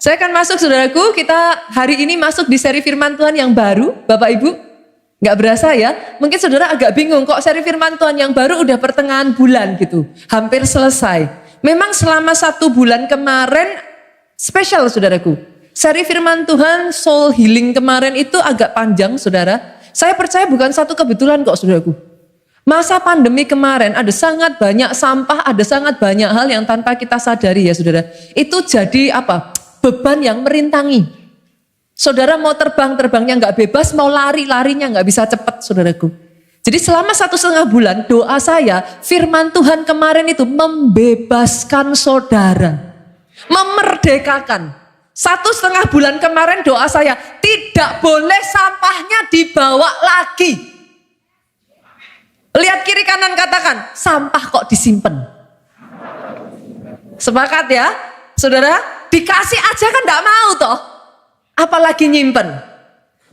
Saya akan masuk, saudaraku, kita hari ini masuk di seri firman Tuhan yang baru, Bapak Ibu. Nggak berasa ya, mungkin saudara agak bingung, kok seri firman Tuhan yang baru udah pertengahan bulan gitu, hampir selesai. Memang selama 1 bulan kemarin, spesial saudaraku. Seri firman Tuhan Soul Healing kemarin itu agak panjang, saudara. Saya percaya bukan satu kebetulan kok, saudaraku. Masa pandemi kemarin ada sangat banyak sampah, ada sangat banyak hal yang tanpa kita sadari ya saudara. Itu jadi apa? Beban yang merintangi. Saudara mau terbangnya nggak bebas, mau larinya nggak bisa cepat, saudaraku. Jadi selama 1,5 bulan doa saya, firman Tuhan kemarin itu membebaskan saudara, memerdekakan. 1,5 bulan kemarin doa saya, tidak boleh sampahnya dibawa lagi. Lihat kiri kanan, katakan, sampah kok disimpan. Sepakat ya, saudara? Dikasih aja kan enggak mau toh. Apalagi nyimpen.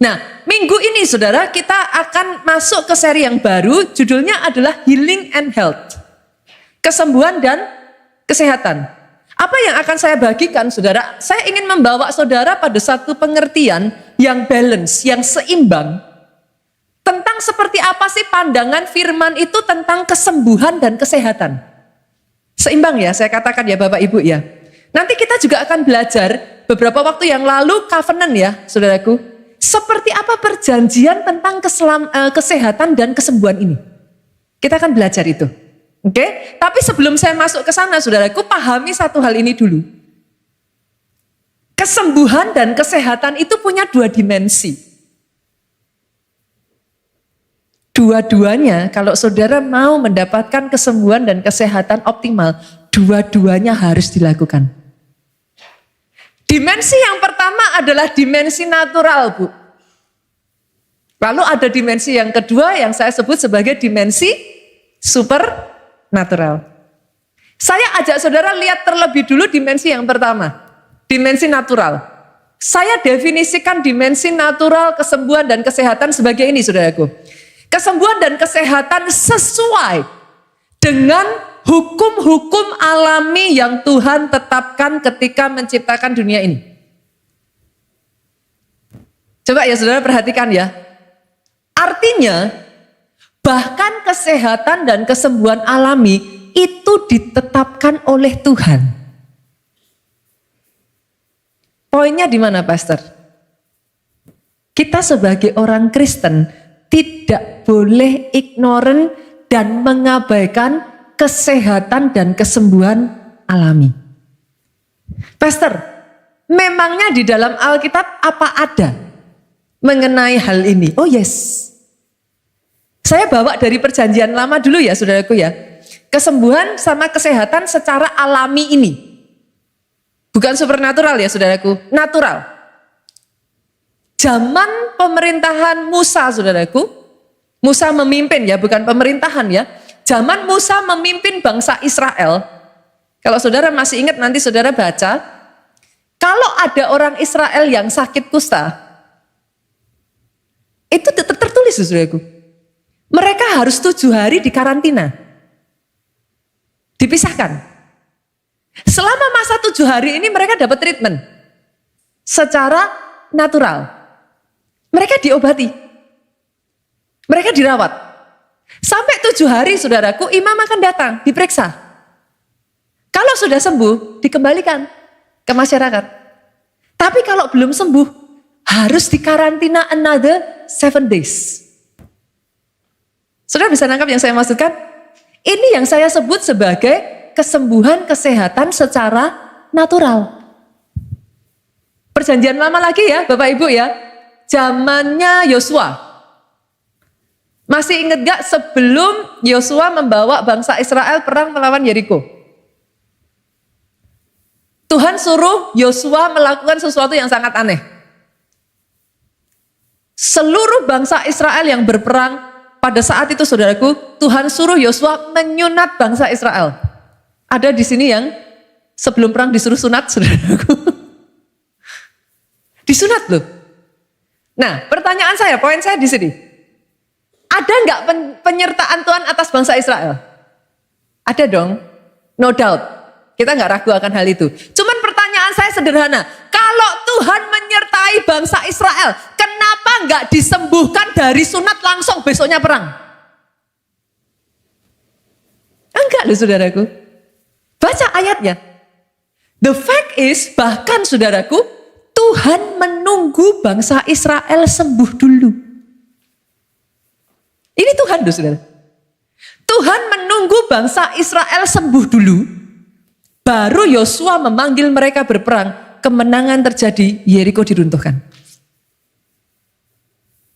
Nah, minggu ini saudara kita akan masuk ke seri yang baru. Judulnya adalah Healing and Health. Kesembuhan dan kesehatan. Apa yang akan saya bagikan saudara? Saya ingin membawa saudara pada satu pengertian yang balance, yang seimbang. Tentang seperti apa sih pandangan firman itu tentang kesembuhan dan kesehatan. Seimbang ya, saya katakan ya Bapak Ibu ya. Nanti kita juga akan belajar beberapa waktu yang lalu covenant ya saudaraku. Seperti apa perjanjian tentang kesehatan dan kesembuhan ini. Kita akan belajar itu. Oke? Tapi sebelum saya masuk ke sana saudaraku, pahami satu hal ini dulu. Kesembuhan dan kesehatan itu punya 2 dimensi. Dua-duanya kalau saudara mau mendapatkan kesembuhan dan kesehatan optimal, dua-duanya harus dilakukan. Dimensi yang pertama adalah dimensi natural, Bu. Lalu ada dimensi yang kedua yang saya sebut sebagai dimensi supernatural. Saya ajak saudara lihat terlebih dulu dimensi yang pertama, dimensi natural. Saya definisikan dimensi natural, kesembuhan dan kesehatan sebagai ini, saudaraku. Kesembuhan dan kesehatan sesuai dengan hukum-hukum alami yang Tuhan tetapkan ketika menciptakan dunia ini. Coba ya saudara perhatikan ya. Artinya bahkan kesehatan dan kesembuhan alami itu ditetapkan oleh Tuhan. Poinnya di mana, Pastor? Kita sebagai orang Kristen tidak boleh ignorant dan mengabaikan kesehatan dan kesembuhan alami. Pastor, memangnya di dalam Alkitab apa ada mengenai hal ini? Oh yes. Saya bawa dari perjanjian lama dulu ya saudaraku ya. Kesembuhan sama kesehatan secara alami ini. Bukan supernatural ya saudaraku, natural. Zaman pemerintahan Musa saudaraku, Musa memimpin ya, bukan pemerintahan ya. Zaman Musa memimpin bangsa Israel, kalau saudara masih ingat nanti saudara baca, kalau ada orang Israel yang sakit kusta, itu tertulis saudaraku. Mereka harus 7 hari di karantina, dipisahkan. Selama masa 7 hari ini mereka dapat treatment secara natural. Mereka diobati, mereka dirawat. Sampai 7 hari saudaraku, imam akan datang, diperiksa. Kalau sudah sembuh, dikembalikan ke masyarakat. Tapi kalau belum sembuh, harus dikarantina another 7 days. Saudara bisa nangkap yang saya maksudkan? Ini yang saya sebut sebagai kesembuhan kesehatan secara natural. Perjanjian lama lagi ya Bapak Ibu ya, zamannya Yosua. Masih ingat gak sebelum Yosua membawa bangsa Israel perang melawan Yeriko? Tuhan suruh Yosua melakukan sesuatu yang sangat aneh. Seluruh bangsa Israel yang berperang pada saat itu saudaraku, Tuhan suruh Yosua menyunat bangsa Israel. Ada di sini yang sebelum perang disuruh sunat saudaraku. Disunat loh. Nah pertanyaan saya, poin saya di sini. Ada nggak penyertaan Tuhan atas bangsa Israel? Ada dong, no doubt. Kita nggak ragu akan hal itu. Cuman pertanyaan Pertanyaan saya sederhana. Kalau Tuhan menyertai bangsa Israel, kenapa nggak disembuhkan dari sunat langsung besoknya perang? Enggak loh saudaraku. Baca ayatnya. The fact is, bahkan saudaraku, Tuhan menunggu bangsa Israel sembuh dulu. Ini Tuhan loh saudara. Tuhan menunggu bangsa Israel sembuh dulu, baru Yosua memanggil mereka berperang, kemenangan terjadi, Yeriko diruntuhkan.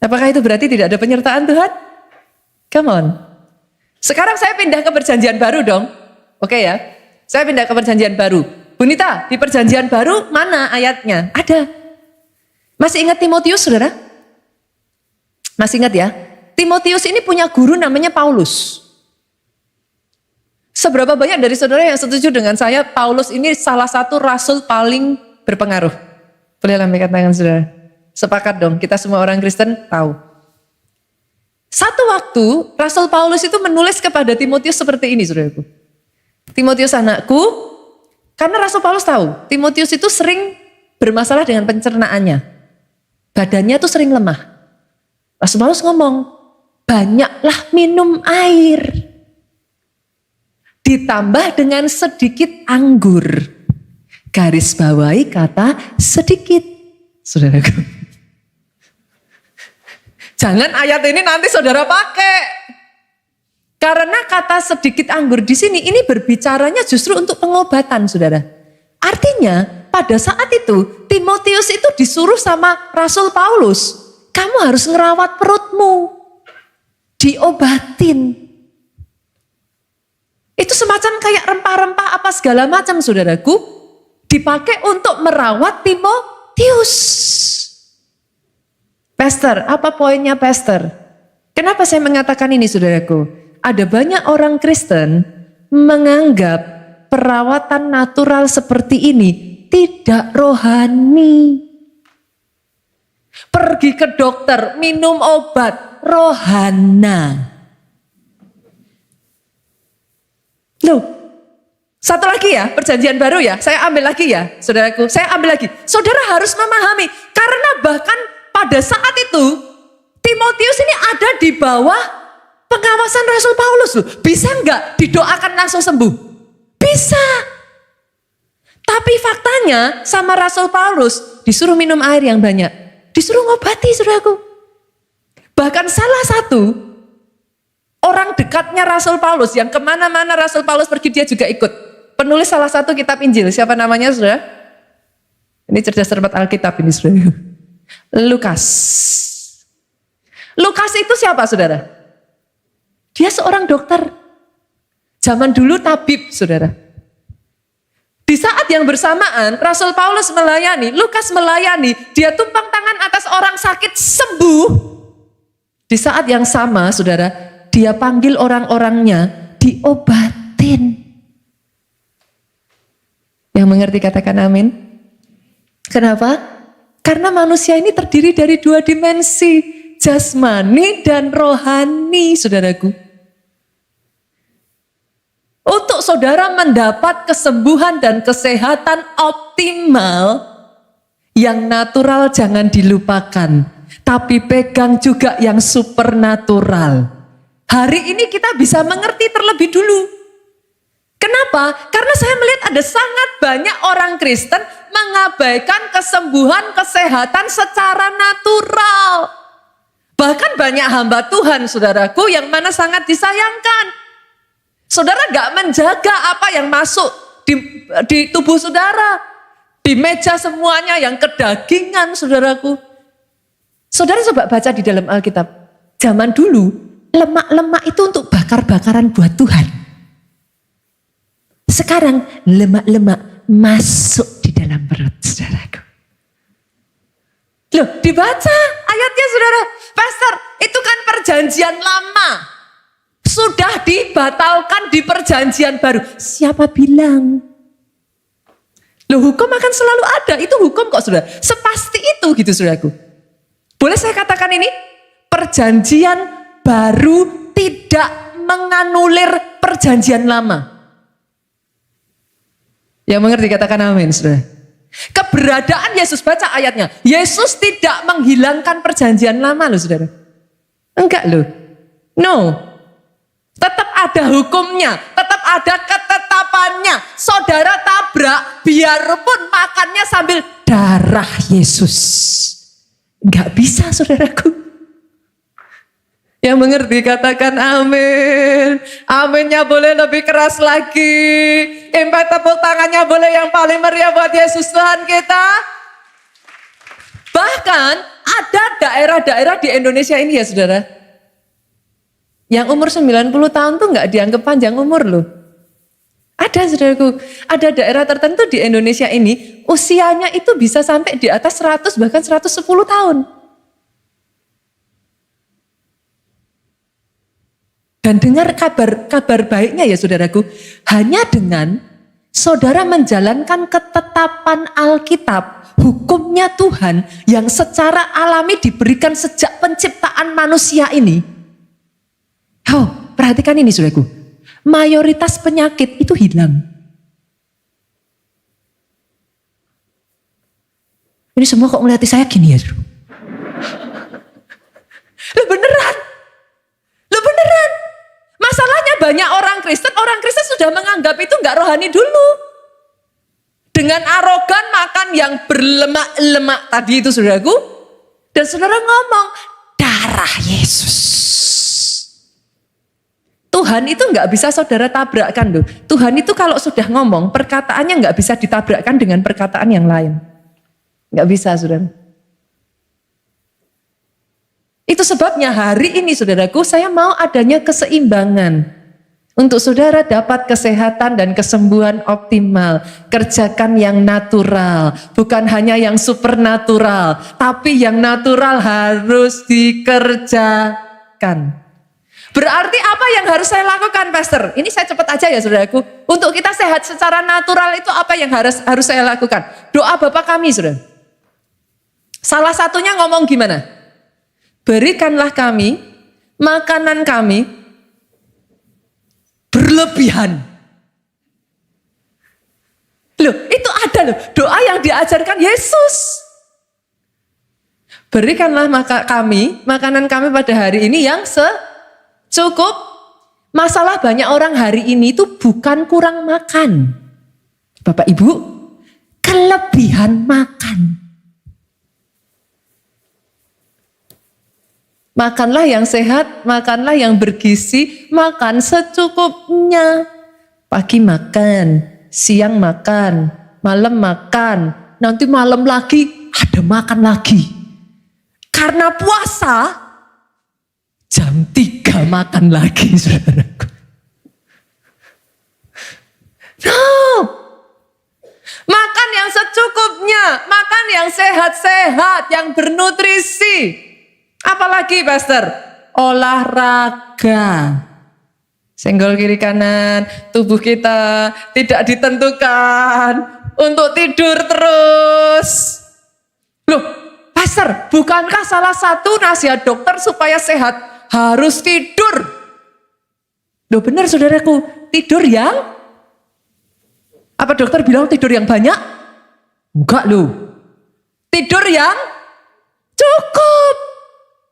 Apakah itu berarti tidak ada penyertaan Tuhan? Come on. Sekarang saya pindah ke perjanjian baru dong. Oke ya, saya pindah ke perjanjian baru. Bunita, di perjanjian baru mana ayatnya? Ada. Masih ingat Timotius saudara? Masih ingat ya? Timotius ini punya guru namanya Paulus. Seberapa banyak dari saudara yang setuju dengan saya, Paulus ini salah satu rasul paling berpengaruh? Boleh lambaikan tangan saudara. Sepakat dong, kita semua orang Kristen tahu. Satu waktu, Rasul Paulus itu menulis kepada Timotius seperti ini saudaraku. Timotius anakku, karena Rasul Paulus tahu, Timotius itu sering bermasalah dengan pencernaannya. Badannya tuh sering lemah. Rasul Paulus ngomong, banyaklah minum air. Ditambah dengan sedikit anggur. Garis bawahi kata sedikit. Saudaraku. Jangan ayat ini nanti saudara pakai. Karena kata sedikit anggur di sini ini berbicaranya justru untuk pengobatan, saudara. Artinya pada saat itu Timotius itu disuruh sama Rasul Paulus, kamu harus ngerawat perutmu, diobatin. Itu semacam kayak rempah-rempah apa segala macam, saudaraku, dipakai untuk merawat Timotius. Pastor, apa poinnya pastor? Kenapa saya mengatakan ini saudaraku? Ada banyak orang Kristen menganggap perawatan natural seperti ini tidak rohani. Pergi ke dokter, minum obat, rohana. Loh, satu lagi ya, perjanjian baru ya, saya ambil lagi ya, saudaraku, saya ambil lagi. Saudara harus memahami, karena bahkan pada saat itu, Timotius ini ada di bawah pengawasan Rasul Paulus loh. Bisa nggak didoakan langsung sembuh? Bisa. Tapi faktanya sama Rasul Paulus disuruh minum air yang banyak. Disuruh ngobati saudaraku. Bahkan salah satu orang dekatnya Rasul Paulus yang kemana-mana Rasul Paulus pergi dia juga ikut. Penulis salah satu kitab Injil. Siapa namanya saudara? Ini cerdas cermat Alkitab ini saudara. Lukas. Lukas itu siapa saudara? Dia seorang dokter. Zaman dulu tabib saudara. Di saat yang bersamaan Rasul Paulus melayani, Lukas melayani, dia tumpang tangan atas orang sakit sembuh. Di saat yang sama saudara, dia panggil orang-orangnya diobatin. Yang mengerti katakan amin. Kenapa? Karena manusia ini terdiri dari dua dimensi, jasmani dan rohani, saudaraku. Untuk saudara mendapat kesembuhan dan kesehatan optimal, yang natural jangan dilupakan, tapi pegang juga yang supernatural. Hari ini kita bisa mengerti terlebih dulu. Kenapa? Karena saya melihat ada sangat banyak orang Kristen mengabaikan kesembuhan, kesehatan secara natural. Bahkan banyak hamba Tuhan, saudaraku, yang mana sangat disayangkan. Saudara gak menjaga apa yang masuk di tubuh saudara. Di meja semuanya yang kedagingan, saudaraku. Saudara coba baca di dalam Alkitab. Zaman dulu, lemak-lemak itu untuk bakar-bakaran buat Tuhan. Sekarang lemak-lemak masuk di dalam perut saudaraku. Loh, dibaca ayatnya saudara. Pastor, itu kan perjanjian lama. Sudah dibatalkan di perjanjian baru. Siapa bilang? Loh, hukum akan selalu ada. Itu hukum kok saudara. Sepasti itu gitu saudaraku. Boleh saya katakan ini? Perjanjian baru tidak menganulir perjanjian lama. Yang mengerti katakan amin saudara. Keberadaan Yesus, baca ayatnya. Yesus tidak menghilangkan perjanjian lama loh saudara. Enggak loh. No. Tetap ada hukumnya. Tetap ada ketetapannya. Saudara tabrak biarpun makannya sambil darah Yesus. Enggak bisa saudaraku. Yang mengerti katakan amin. Aminnya boleh lebih keras lagi. Impact tepuk tangannya boleh yang paling meriah buat Yesus Tuhan kita. Bahkan ada daerah-daerah di Indonesia ini ya saudara. Yang umur 90 tahun tuh gak dianggap panjang umur loh. Ada saudaraku. Ada daerah tertentu di Indonesia ini usianya itu bisa sampai di atas 100 bahkan 110 tahun. Dan dengar kabar baiknya ya saudaraku, hanya dengan saudara menjalankan ketetapan Alkitab, hukumnya Tuhan yang secara alami diberikan sejak penciptaan manusia ini. Oh, perhatikan ini saudaraku, mayoritas penyakit itu hilang. Ini semua kok melihat saya gini ya saudaraku? Loh beneran? Masalahnya banyak orang Kristen sudah menganggap itu gak rohani dulu. Dengan arogan makan yang berlemak-lemak tadi itu saudaraku. Dan saudara ngomong, darah Yesus. Tuhan itu gak bisa saudara tabrakkan loh. Tuhan itu kalau sudah ngomong, perkataannya gak bisa ditabrakkan dengan perkataan yang lain. Gak bisa saudara. Itu sebabnya hari ini saudaraku saya mau adanya keseimbangan. Untuk saudara dapat kesehatan dan kesembuhan optimal. Kerjakan yang natural. Bukan hanya yang supernatural. Tapi yang natural harus dikerjakan. Berarti apa yang harus saya lakukan Pastor? Ini saya cepat aja ya saudaraku. Untuk kita sehat secara natural itu apa yang harus saya lakukan? Doa Bapa kami saudara. Salah satunya ngomong gimana? Berikanlah kami makanan kami berlebihan. Loh, itu ada loh doa yang diajarkan Yesus. Berikanlah kami makanan kami pada hari ini yang secukup. Masalah banyak orang hari ini itu bukan kurang makan. Bapak Ibu, kelebihan makan. Makanlah yang sehat, makanlah yang bergizi, makan secukupnya. Pagi makan, siang makan, malam makan, nanti malam lagi ada makan lagi. Karena puasa, jam 3 makan lagi saudaraku. No, makan yang secukupnya, makan yang sehat-sehat, yang bernutrisi. Apalagi Pastor? Olahraga. Senggol kiri kanan, tubuh kita tidak ditentukan untuk tidur terus. Loh, Pastor, bukankah salah satu nasihat dokter supaya sehat harus tidur? Loh benar saudaraku, tidur yang? Apa dokter bilang tidur yang banyak? Enggak loh. Tidur yang cukup.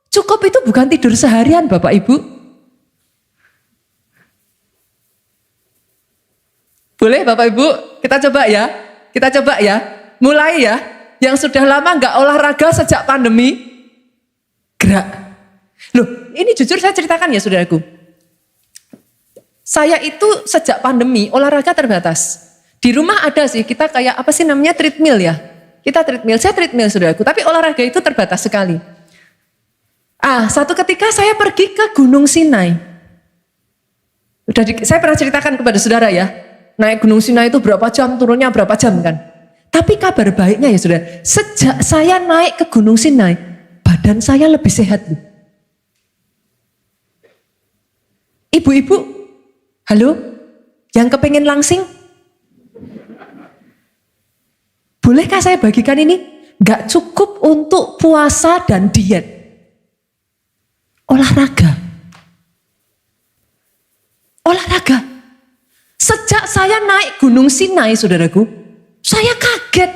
Cukup itu bukan tidur seharian Bapak Ibu. Boleh Bapak Ibu? Kita coba ya. Mulai ya. Yang sudah lama gak olahraga sejak pandemi. Gerak. Loh ini jujur saya ceritakan ya saudaraku. Saya itu sejak pandemi olahraga terbatas. Di rumah ada sih kita kayak apa sih namanya treadmill ya. Kita treadmill, saya treadmill saudaraku. Tapi olahraga itu terbatas sekali. Satu ketika saya pergi ke Gunung Sinai. Saya pernah ceritakan kepada saudara ya. Naik Gunung Sinai itu berapa jam, turunnya berapa jam kan. Tapi kabar baiknya ya saudara. Sejak saya naik ke Gunung Sinai, badan saya lebih sehat. Ibu-ibu, halo? Yang kepengen langsing? Bolehkah saya bagikan ini? Gak cukup untuk puasa dan diet. Olahraga. Sejak saya naik Gunung Sinai, saudaraku, saya kaget.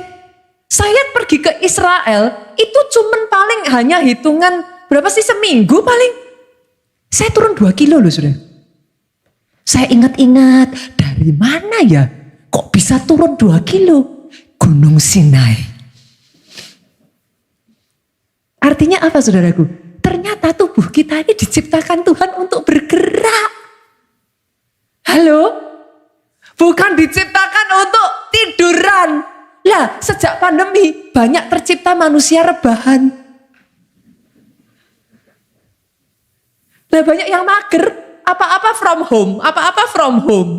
Saya pergi ke Israel, itu cuman paling hanya hitungan berapa sih seminggu paling. Saya turun 2 kilo loh sudah. Saya ingat-ingat, dari mana ya? Kok bisa turun 2 kilo? Gunung Sinai. Artinya apa saudaraku? Ternyata tubuh kita ini diciptakan Tuhan untuk bergerak. Halo? Bukan diciptakan untuk tiduran. Lah, sejak pandemi banyak tercipta manusia rebahan. Lah banyak yang mager, apa-apa from home, apa-apa from home.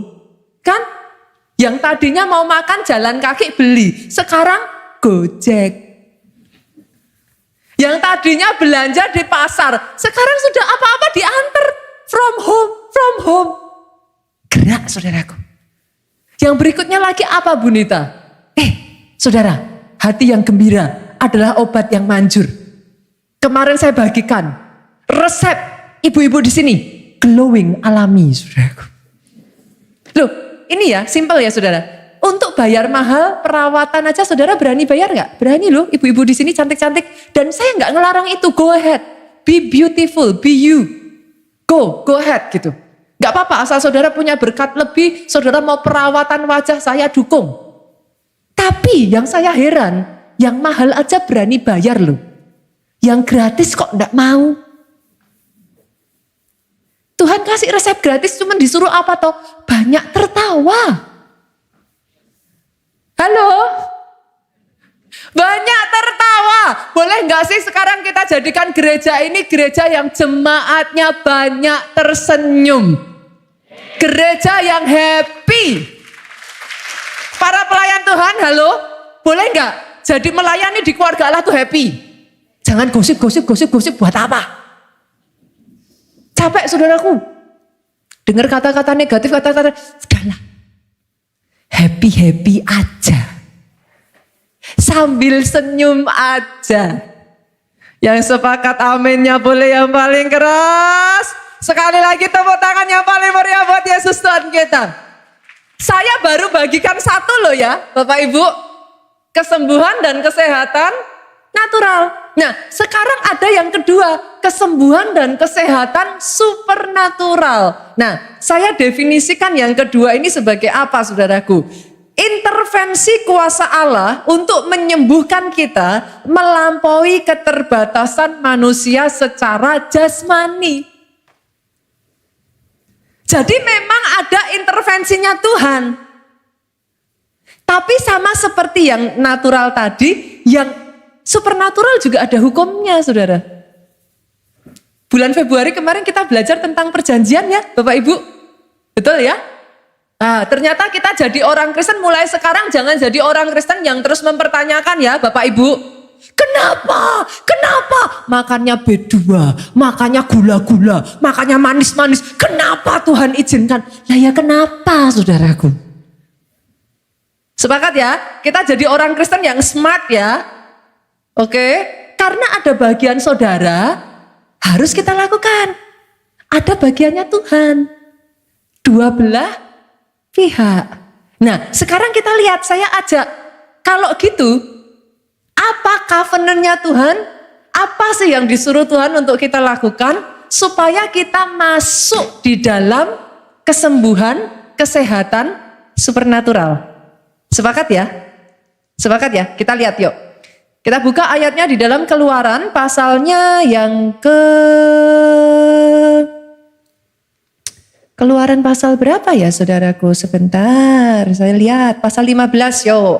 Kan? Yang tadinya mau makan jalan kaki beli, sekarang Gojek. Yang tadinya belanja di pasar, sekarang sudah apa-apa diantar from home. Gerak saudaraku. Yang berikutnya lagi apa Bu Nita? Saudara, hati yang gembira adalah obat yang manjur. Kemarin saya bagikan resep ibu-ibu di sini, glowing alami saudaraku. Loh, ini ya simple ya saudara. Untuk bayar mahal perawatan aja saudara berani bayar nggak? Berani loh, ibu-ibu di sini cantik-cantik. Dan saya nggak ngelarang itu, go ahead, be beautiful, be you, go ahead gitu. Nggak apa-apa asal saudara punya berkat lebih, saudara mau perawatan wajah saya dukung. Tapi yang saya heran, yang mahal aja berani bayar loh. Yang gratis kok nggak mau. Tuhan kasih resep gratis cuman disuruh apa toh? Banyak tertawa. Halo? Banyak tertawa. Boleh nggak sih sekarang kita jadikan gereja ini gereja yang jemaatnya banyak tersenyum. Gereja yang happy. Para pelayan Tuhan, halo? Boleh nggak? Jadi melayani di keluarga Allah tuh happy. Jangan gosip buat apa? Capek saudaraku. Dengar kata-kata negatif, kata-kata, sudahlah. Happy aja. Sambil senyum aja. Yang sepakat aminnya boleh yang paling keras. Sekali lagi tepuk tangan yang paling meriah buat Yesus Tuhan kita. Saya baru bagikan satu loh ya Bapak Ibu. Kesembuhan dan kesehatan natural. Nah sekarang ada yang kedua. Kesembuhan dan kesehatan supernatural. Nah saya definisikan yang kedua ini sebagai apa saudaraku? Intervensi kuasa Allah untuk menyembuhkan kita melampaui keterbatasan manusia secara jasmani. Jadi memang ada intervensinya Tuhan. Tapi sama seperti yang natural tadi, yang supernatural juga ada hukumnya saudara. Bulan Februari kemarin kita belajar tentang perjanjian ya Bapak Ibu. Betul ya? Nah, ternyata kita jadi orang Kristen mulai sekarang jangan jadi orang Kristen yang terus mempertanyakan ya Bapak Ibu. Kenapa? Makannya B2, makannya gula-gula, makannya manis-manis. Kenapa Tuhan izinkan? Lah ya kenapa saudaraku? Sepakat ya? Kita jadi orang Kristen yang smart ya. Oke? Karena ada bagian saudara harus kita lakukan. Ada bagiannya Tuhan. Dua belah pihak. Nah sekarang kita lihat, saya ajak. Kalau gitu, apa covenant-nya Tuhan? Apa sih yang disuruh Tuhan untuk kita lakukan? Supaya kita masuk di dalam kesembuhan, kesehatan supernatural. Sepakat ya? Sepakat ya? Kita lihat yuk. Kita buka ayatnya di dalam Keluaran pasalnya yang Keluaran pasal berapa ya saudaraku? Sebentar, saya lihat pasal 15 yuk.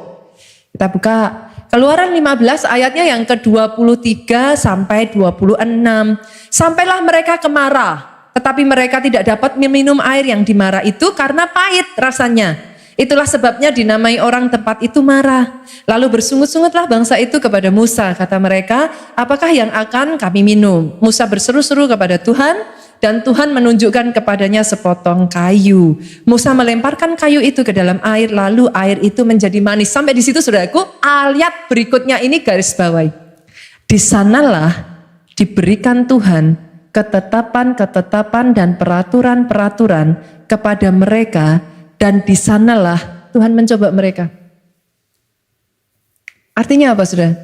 Kita buka Keluaran 15 ayatnya yang ke-23 sampai 26. Sampailah mereka ke Marah, tetapi mereka tidak dapat meminum air yang di Marah itu karena pahit rasanya. Itulah sebabnya dinamai orang tempat itu Marah. Lalu bersungut-sungutlah bangsa itu kepada Musa. Kata mereka, apakah yang akan kami minum? Musa berseru-seru kepada Tuhan, dan Tuhan menunjukkan kepadanya sepotong kayu. Musa melemparkan kayu itu ke dalam air, lalu air itu menjadi manis. Sampai di situ saudaraku, ayat berikutnya ini garis bawahi. Di sanalah diberikan Tuhan ketetapan-ketetapan dan peraturan-peraturan kepada mereka, dan di sanalah Tuhan mencoba mereka. Artinya apa saudara?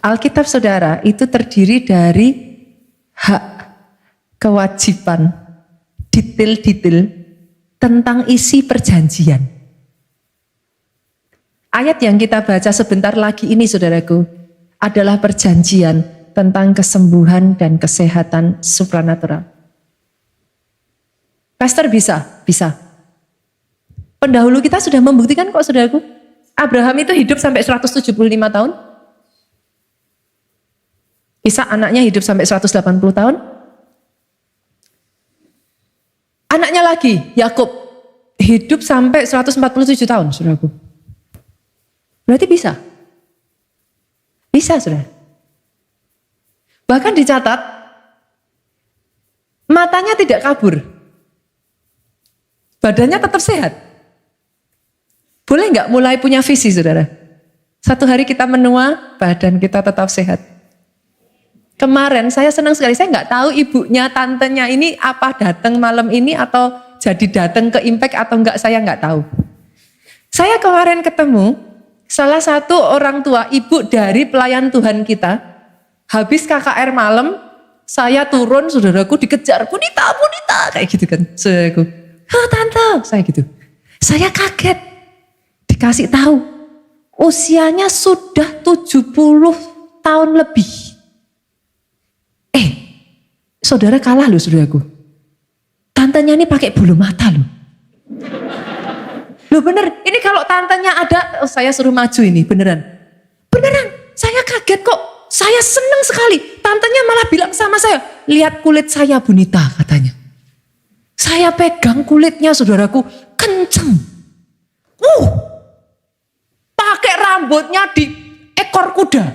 Alkitab saudara itu terdiri dari hak, kewajiban, detail-detail tentang isi perjanjian. Ayat yang kita baca sebentar lagi ini saudaraku adalah perjanjian tentang kesembuhan dan kesehatan supranatural. Pastor bisa. Pendahulu kita sudah membuktikan kok saudaraku. Abraham itu hidup sampai 175 tahun. Ishak anaknya hidup sampai 180 tahun. Anaknya lagi, Yakub, hidup sampai 147 tahun, saudaraku. Berarti bisa. Bisa, saudara. Bahkan dicatat, matanya tidak kabur. Badannya tetap sehat. Boleh nggak mulai punya visi, saudara? Satu hari kita menua, badan kita tetap sehat. Kemarin saya senang sekali, saya nggak tahu ibunya, tantenya ini apa datang malam ini atau jadi datang ke Impact atau enggak, saya nggak tahu. Saya kemarin ketemu salah satu orang tua ibu dari pelayan Tuhan kita, habis KKR malam, saya turun, saudaraku dikejar, Bunita, kayak gitu kan, saudaraku. Oh tante, saya gitu. Saya kaget, dikasih tahu, usianya sudah 70 tahun lebih. Saudara kalah loh saudaraku. Tantenya ini pakai bulu mata loh. Loh bener, ini kalau tantenya ada, saya suruh maju ini, beneran. Beneran, saya kaget kok. Saya senang sekali. Tantenya malah bilang sama saya, lihat kulit saya Bunita katanya. Saya pegang kulitnya saudaraku, kenceng. Pakai rambutnya di ekor kuda.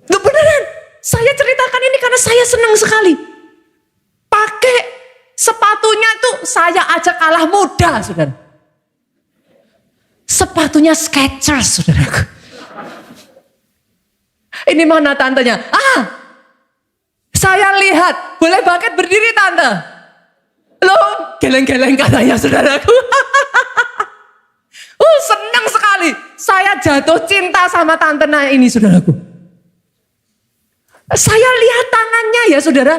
Loh beneran. Saya ceritakan ini karena saya senang sekali. Pakai sepatunya tuh saya ajak kalah muda, saudara. Sepatunya Skechers, saudaraku. Ini mana tantenya? Saya lihat, boleh bangkit berdiri tante? Loh, geleng-geleng katanya saudaraku. Senang sekali. Saya jatuh cinta sama tante ini, saudaraku. Saya lihat tangannya ya saudara,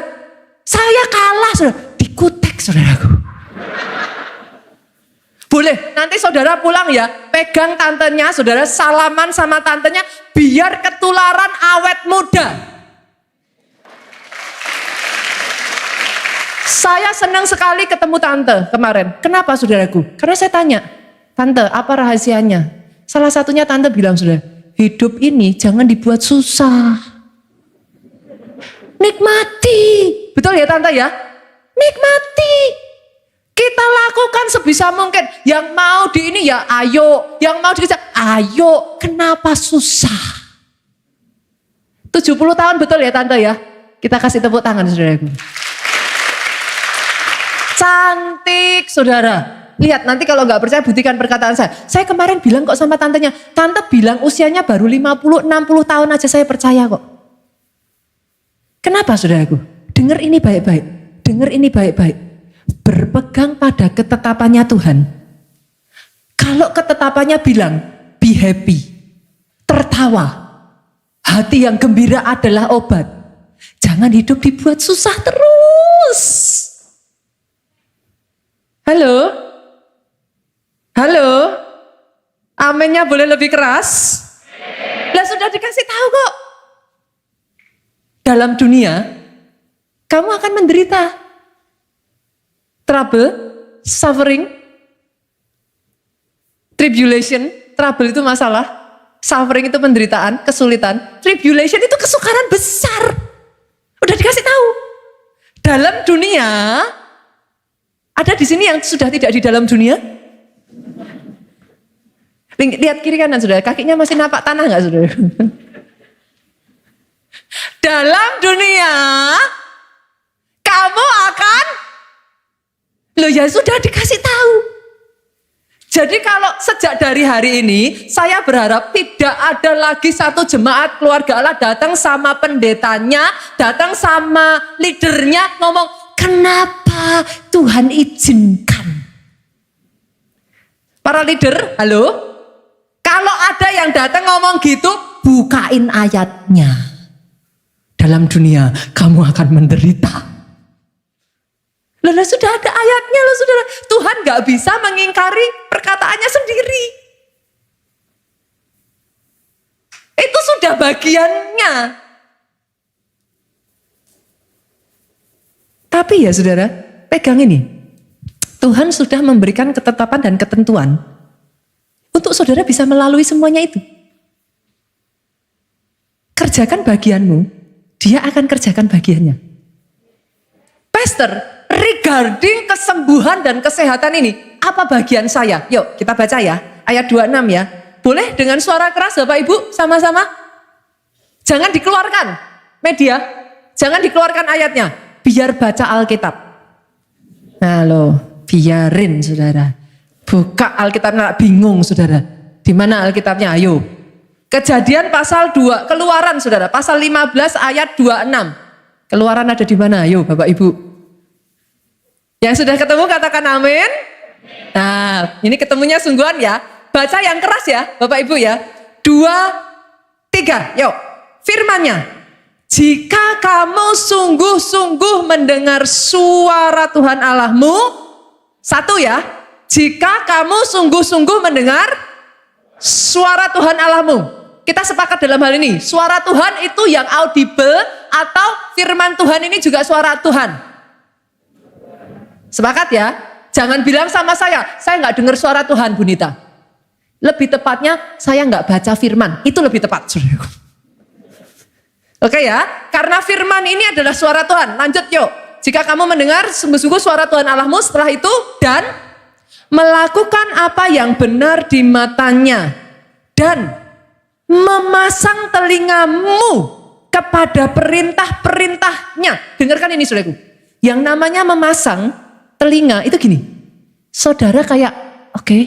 saya kalah saudara, dikutek saudaraku. Boleh, nanti saudara pulang ya, pegang tantenya, saudara salaman sama tantenya, biar ketularan awet muda. Saya senang sekali ketemu tante kemarin. Kenapa saudaraku? Karena saya tanya, tante apa rahasianya? Salah satunya tante bilang saudara, hidup ini jangan dibuat susah. Nikmati, betul ya tante ya? Nikmati. Kita lakukan sebisa mungkin. Yang mau di ini ya ayo, yang mau dikejar ayo. Kenapa susah? 70 tahun betul ya tante ya? Kita kasih tepuk tangan saudaraku. Cantik saudara. Lihat nanti kalau nggak percaya buktikan perkataan saya. Saya kemarin bilang kok sama tantenya, tante bilang usianya baru 50-60 tahun aja saya percaya kok. Kenapa saudaraku? Dengar ini baik-baik. Dengar ini baik-baik. Berpegang pada ketetapannya Tuhan. Kalau ketetapannya bilang, be happy. Tertawa. Hati yang gembira adalah obat. Jangan hidup dibuat susah terus. Halo? Halo? Amennya boleh lebih keras? Lah sudah dikasih tahu kok. Dalam dunia, kamu akan menderita. Trouble, suffering, tribulation. Trouble itu masalah, suffering itu penderitaan, kesulitan. Tribulation itu kesukaran besar. Udah dikasih tahu. Dalam dunia, ada di sini yang sudah tidak di dalam dunia? Lihat kiri kanan saudara, kakinya masih napak tanah nggak saudara? Dalam dunia, kamu akan, loh ya sudah dikasih tahu. Jadi kalau sejak dari hari ini, saya berharap tidak ada lagi satu jemaat keluarga Allah datang sama pendetanya, datang sama leadernya ngomong, kenapa Tuhan izinkan? Para leader, halo? Kalau ada yang datang ngomong gitu, bukain ayatnya. Dalam dunia kamu akan menderita. Lalu sudah ada ayatnya loh saudara. Tuhan gak bisa mengingkari perkataannya sendiri. Itu sudah bagiannya. Tapi ya saudara, pegang ini. Tuhan sudah memberikan ketetapan dan ketentuan untuk saudara bisa melalui semuanya itu. Kerjakan bagianmu, dia akan kerjakan bagiannya. Pastor, regarding kesembuhan dan kesehatan ini, apa bagian saya? Yuk kita baca ya, ayat 26 ya. Boleh dengan suara keras Bapak Ibu sama-sama? Jangan dikeluarkan media, jangan dikeluarkan ayatnya, biar baca Alkitab. Nah loh, biarin saudara. Buka Alkitabnya, bingung saudara. Di mana Alkitabnya? Ayo. Kejadian pasal 2, Keluaran saudara, pasal 15 ayat 26. Keluaran ada di mana? Ayo Bapak Ibu. Yang sudah ketemu katakan amin. Nah, ini ketemunya sungguhan ya. Baca yang keras ya Bapak Ibu ya. 2, 3, yuk. Firman-Nya. Jika kamu sungguh-sungguh mendengar suara Tuhan Allahmu, 1 ya. Jika kamu sungguh-sungguh mendengar suara Tuhan Allahmu. Kita sepakat dalam hal ini. Suara Tuhan itu yang audible atau firman Tuhan ini juga suara Tuhan. Sepakat ya? Jangan bilang sama saya nggak dengar suara Tuhan Bu Nita. Lebih tepatnya, saya nggak baca firman. Itu lebih tepat, saudaraku. Oke ya? Karena firman ini adalah suara Tuhan. Lanjut yuk. Jika kamu mendengar sungguh-sungguh suara Tuhan Allahmu, setelah itu, dan melakukan apa yang benar di matanya, dan memasang telingamu kepada perintah-perintahnya. Dengarkan ini saudaraku. Yang namanya memasang telinga itu gini. Saudara kayak, oke,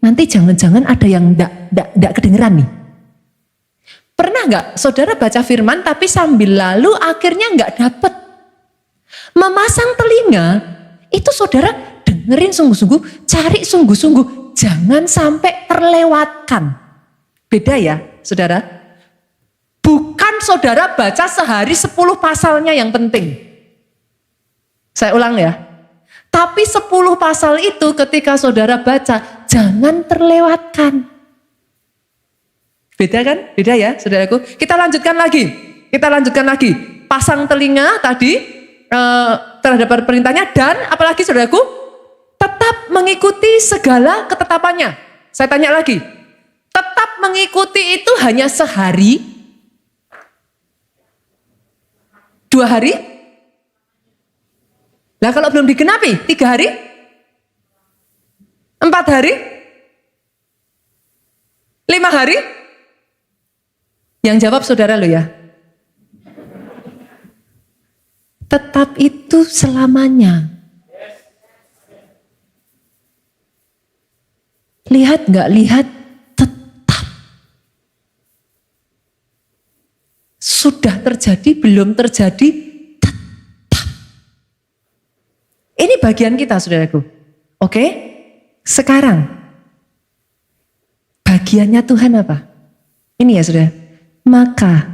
nanti jangan-jangan ada yang enggak kedengeran nih. Pernah nggak saudara baca firman tapi sambil lalu akhirnya nggak dapet? Memasang telinga itu saudara dengerin sungguh-sungguh, cari sungguh-sungguh, jangan sampai terlewatkan. Beda ya saudara. Bukan saudara baca sehari 10 pasalnya yang penting. Saya ulang ya. Tapi 10 pasal itu ketika saudara baca, jangan terlewatkan. Beda kan? Beda ya saudaraku. Kita lanjutkan lagi. Pasang telinga tadi terhadap perintahnya, dan apalagi saudaraku, tetap mengikuti segala ketetapannya. Saya tanya lagi, tetap mengikuti itu hanya sehari, 2 hari? Nah kalau belum digenapi, 3 hari? 4 hari? 5 hari? Yang jawab saudara lo ya. Tetap itu selamanya. Lihat nggak lihat, tetap. Sudah terjadi, belum terjadi, tetap. Ini bagian kita saudaraku. Oke? Sekarang, bagiannya Tuhan apa? Ini ya saudara. Maka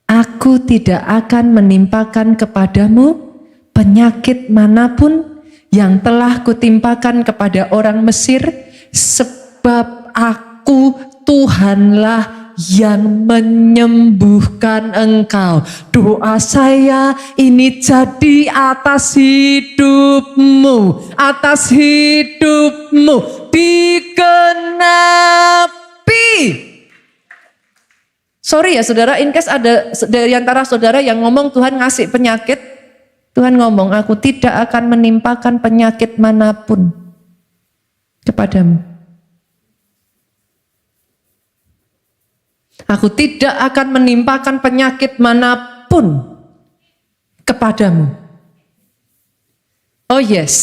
aku tidak akan menimpakan kepadamu penyakit manapun yang telah kutimpakan kepada orang Mesir, sebab aku Tuhanlah yang menyembuhkan engkau. Doa saya ini jadi atas hidupmu, digenapi. Sorry ya saudara, in case ada dari antara saudara yang ngomong Tuhan ngasih penyakit, Tuhan ngomong aku tidak akan menimpakan penyakit manapun kepadamu. Aku tidak akan menimpakan penyakit manapun kepadamu. Oh yes,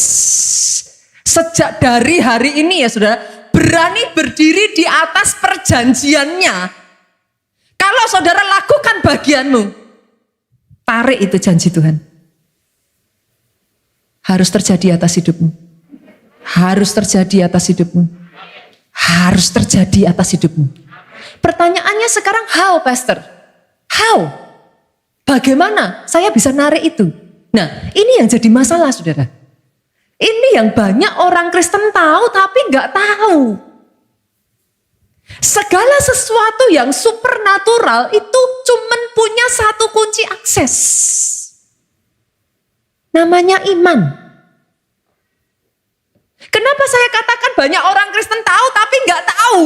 sejak dari hari ini ya saudara, berani berdiri di atas perjanjiannya. Kalau saudara lakukan bagianmu, tarik itu janji Tuhan. Harus terjadi atas hidupmu. Harus terjadi atas hidupmu. harus terjadi atas hidupmu. Pertanyaannya sekarang, how, Pastor? How? Bagaimana saya bisa narik itu? Nah, ini yang jadi masalah, saudara. Ini yang banyak orang Kristen tahu tapi nggak tahu. Segala sesuatu yang supernatural itu cuman punya satu kunci akses. Namanya iman. Kenapa saya katakan banyak orang Kristen tahu tapi nggak tahu?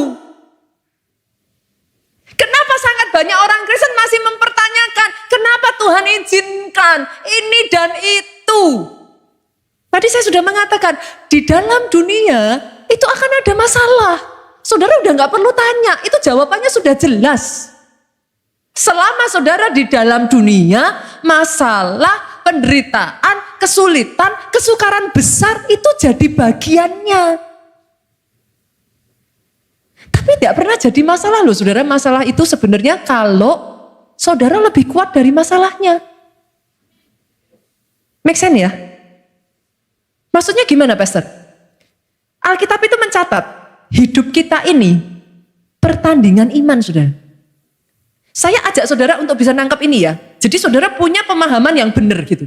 Kenapa sangat banyak orang Kristen masih mempertanyakan, kenapa Tuhan izinkan ini dan itu? Tadi saya sudah mengatakan, di dalam dunia itu akan ada masalah. Saudara udah gak perlu tanya, itu jawabannya sudah jelas. Selama saudara di dalam dunia, masalah, penderitaan, kesulitan, kesukaran besar itu jadi bagiannya. Tapi tidak pernah jadi masalah loh saudara. Masalah itu sebenarnya kalau saudara lebih kuat dari masalahnya. Make sense ya? Maksudnya gimana, Pastor? Alkitab itu mencatat, hidup kita ini pertandingan iman, saudara. Saya ajak saudara untuk bisa nangkap ini ya. Jadi saudara punya pemahaman yang benar gitu.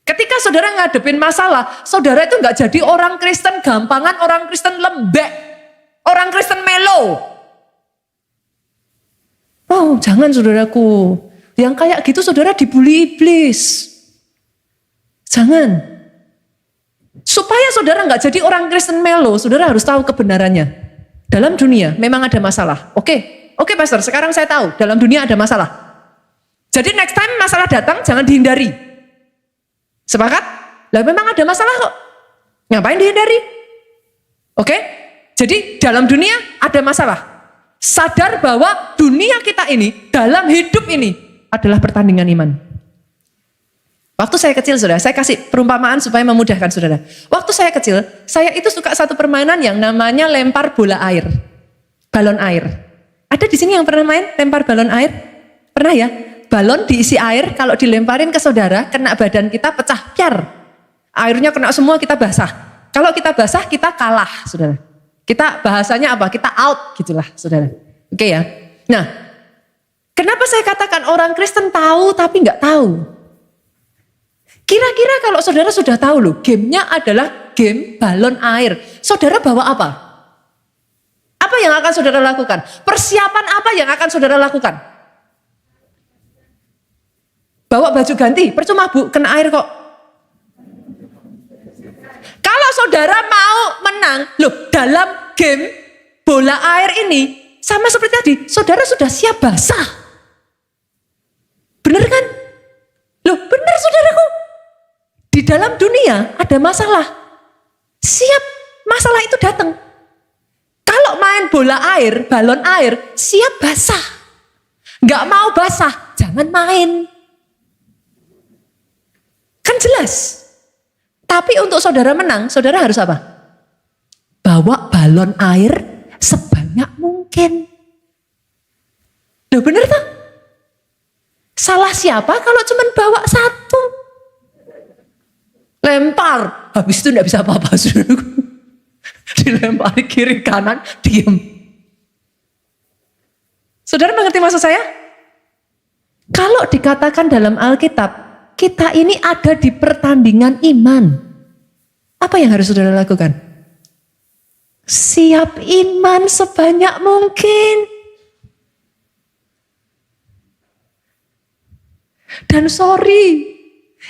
Ketika saudara ngadepin masalah, saudara itu nggak jadi orang Kristen gampangan, orang Kristen lembek, orang Kristen melo. Oh, jangan saudaraku. Yang kayak gitu saudara dibully iblis. Jangan. Supaya saudara nggak jadi orang Kristen melo, saudara harus tahu kebenarannya. Dalam dunia memang ada masalah. Oke, Pastor, sekarang saya tahu dalam dunia ada masalah. Jadi next time masalah datang jangan dihindari. Sepakat? Lah memang ada masalah kok. Ngapain dihindari? Oke? Jadi dalam dunia ada masalah. Sadar bahwa dunia kita ini, dalam hidup ini adalah pertandingan iman. Waktu saya kecil, saudara, saya kasih perumpamaan supaya memudahkan saudara. Waktu saya kecil, saya itu suka satu permainan yang namanya lempar bola air. Balon air. Ada di sini yang pernah main lempar balon air? Pernah ya? Balon diisi air, kalau dilemparin ke saudara, kena badan kita, pecah, piar. Airnya kena semua, kita basah. Kalau kita basah, kita kalah, saudara. Kita bahasanya apa? Kita out, gitulah, saudara. Oke ya? Nah, kenapa saya katakan orang Kristen tahu tapi nggak tahu? Kira-kira kalau saudara sudah tahu loh, gamenya adalah game balon air. Saudara bawa apa? Apa yang akan saudara lakukan? Persiapan apa yang akan saudara lakukan? Bawa baju ganti, percuma bu, kena air kok. Kalau saudara mau menang, loh dalam game bola air ini, sama seperti tadi, saudara sudah siap basah. Bener kan? Loh bener saudaraku. Di dalam dunia ada masalah. Siap masalah itu datang. Kalau main bola air, balon air, siap basah. Gak mau basah, jangan main. Kan jelas. Tapi untuk saudara menang, saudara harus apa? Bawa balon air sebanyak mungkin. Loh bener tak? Salah siapa kalau cuma bawa satu? Lempar, habis itu enggak bisa apa-apa. Dilempar kiri kanan, diem. Saudara mengerti maksud saya? Kalau dikatakan dalam Alkitab, kita ini ada di pertandingan iman. Apa yang harus saudara lakukan? Siap iman sebanyak mungkin. Dan sorry,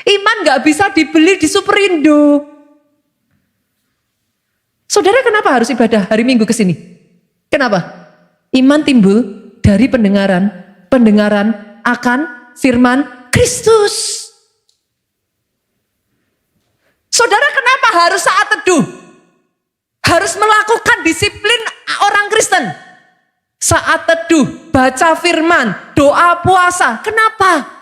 iman gak bisa dibeli di Superindo. Saudara kenapa harus ibadah hari Minggu ke sini? Kenapa? Iman timbul dari pendengaran akan firman Kristus. Saudara kenapa harus saat teduh? Harus melakukan disiplin orang Kristen. Saat teduh, baca firman, doa puasa. Kenapa?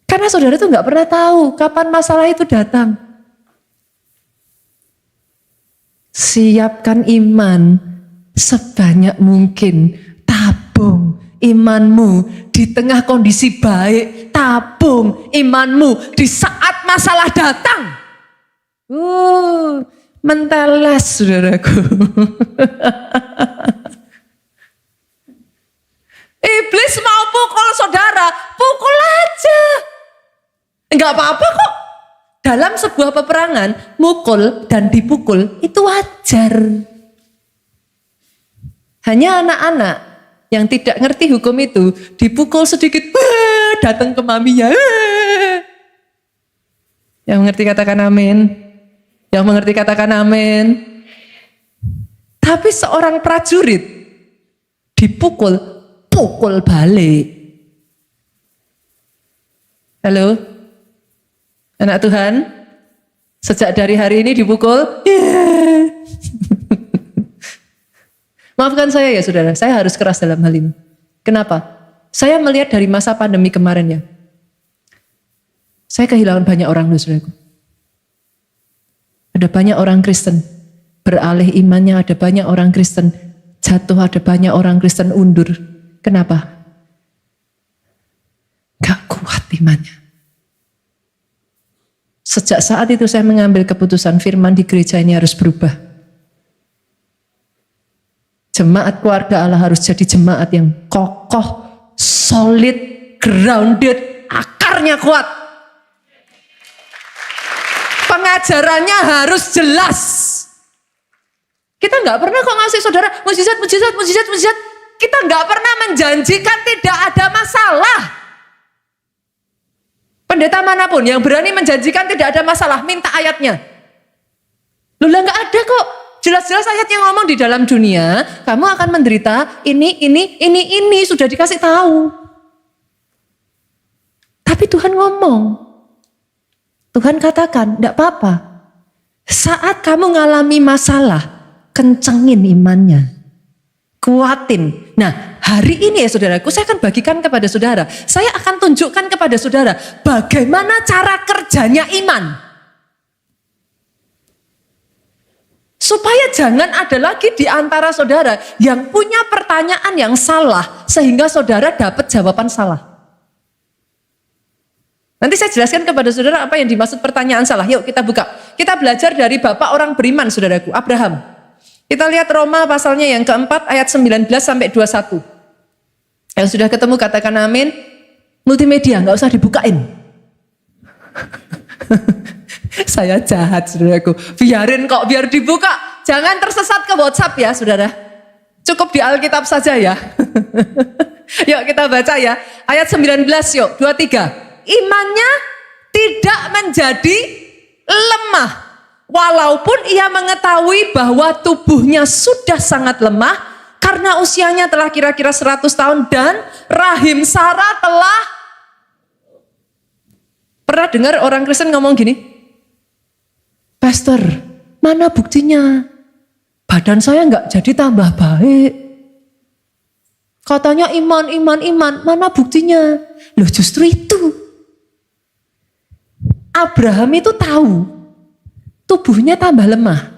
Karena saudara itu gak pernah tahu kapan masalah itu datang. Siapkan iman sebanyak mungkin. Tabung imanmu di tengah kondisi baik. Tabung imanmu di saat masalah datang. menteles saudaraku. Iblis mau pukul saudara, pukul aja. Enggak apa-apa kok. Dalam sebuah peperangan, mukul dan dipukul itu wajar. Hanya anak-anak yang tidak ngerti hukum itu, dipukul sedikit, datang ke maminya. Yang mengerti katakan amin. Yang mengerti katakan amin. Tapi seorang prajurit dipukul, pukul balik. Halo? Anak Tuhan? Sejak dari hari ini dipukul? Maafkan saya ya saudara, saya harus keras dalam hal ini. Kenapa? Saya melihat dari masa pandemi kemarin ya. Saya kehilangan banyak orang loh saudaraku. Ada banyak orang Kristen beralih imannya, ada banyak orang Kristen jatuh, ada banyak orang Kristen undur. Kenapa? Gak kuat imannya. Sejak saat itu saya mengambil keputusan firman di gereja ini harus berubah. Jemaat keluarga Allah harus jadi jemaat yang kokoh, solid, grounded, akarnya kuat. Pengajarannya harus jelas. Kita nggak pernah kok ngasih saudara mujizat. Kita nggak pernah menjanjikan tidak ada masalah. Pendeta manapun yang berani menjanjikan tidak ada masalah, minta ayatnya. Loh lah nggak ada kok. Jelas-jelas ayatnya ngomong di dalam dunia, kamu akan menderita ini, sudah dikasih tahu. Tapi Tuhan ngomong. Tuhan katakan, enggak apa-apa. Saat kamu ngalami masalah, kencengin imannya. Kuatin. Nah, hari ini ya saudaraku, saya akan bagikan kepada saudara. Saya akan tunjukkan kepada saudara bagaimana cara kerjanya iman. Supaya jangan ada lagi di antara saudara yang punya pertanyaan yang salah sehingga saudara dapat jawaban salah. Nanti saya jelaskan kepada saudara apa yang dimaksud pertanyaan salah. Yuk kita buka. Kita belajar dari bapak orang beriman saudaraku, Abraham. Kita lihat Roma pasalnya yang keempat ayat 19 sampai 21. Yang sudah ketemu katakan amin. Multimedia nggak usah dibukain. Saya jahat saudaraku. Biarin kok, biar dibuka. Jangan tersesat ke WhatsApp ya saudara. Cukup di Alkitab saja ya. Yuk kita baca ya. Ayat 19 yuk, 23. Imannya tidak menjadi lemah. Walaupun ia mengetahui bahwa tubuhnya sudah sangat lemah. Karena usianya telah kira-kira 100 tahun dan rahim Sarah telah. Pernah dengar orang Kristen ngomong gini? Pastor, mana buktinya? Badan saya nggak jadi tambah baik. Katanya iman, mana buktinya? Loh justru itu. Abraham itu tahu tubuhnya tambah lemah.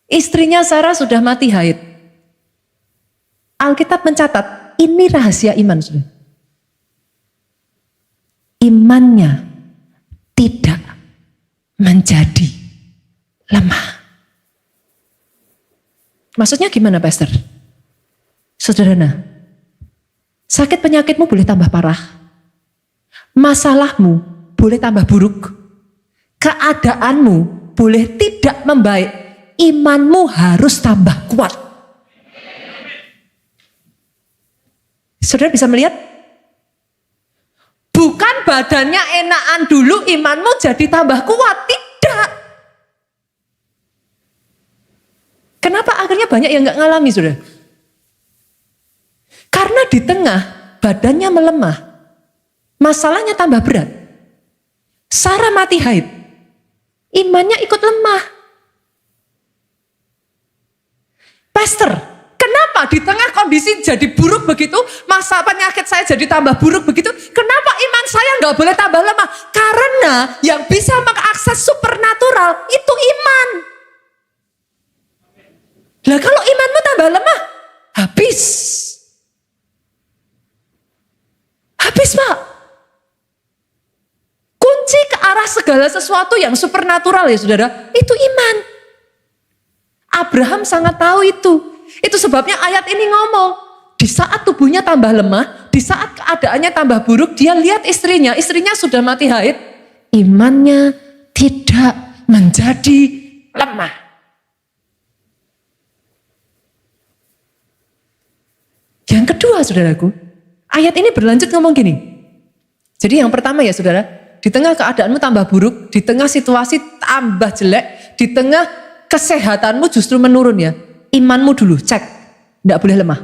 Istrinya Sarah sudah mati haid. Alkitab mencatat, ini rahasia iman sudah. Imannya tidak menjadi lemah. Maksudnya gimana Pastor? Sederhana. Sakit penyakitmu boleh tambah parah. Masalahmu boleh tambah buruk. Keadaanmu boleh tidak membaik. Imanmu harus tambah kuat. Saudara bisa melihat? Bukan badannya enakan dulu imanmu jadi tambah kuat. Tidak. Kenapa akhirnya banyak yang gak ngalami saudara? Karena di tengah badannya melemah. Masalahnya tambah berat. Sarah mati haid. Imannya ikut lemah. Pastor, kenapa di tengah kondisi jadi buruk begitu, masa penyakit saya jadi tambah buruk begitu, kenapa iman saya nggak boleh tambah lemah? Karena yang bisa mengakses supernatural itu iman. Lah kalau imanmu tambah lemah, habis. Habis Pak. Kunci ke arah segala sesuatu yang supernatural ya saudara, itu iman. Abraham sangat tahu itu. Itu sebabnya ayat ini ngomong, di saat tubuhnya tambah lemah, di saat keadaannya tambah buruk, dia lihat istrinya sudah mati haid, imannya tidak menjadi lemah. Yang kedua, saudaraku, ayat ini berlanjut ngomong gini. Jadi yang pertama ya saudara, di tengah keadaanmu tambah buruk, di tengah situasi tambah jelek, di tengah kesehatanmu justru menurun ya, imanmu dulu cek, tidak boleh lemah.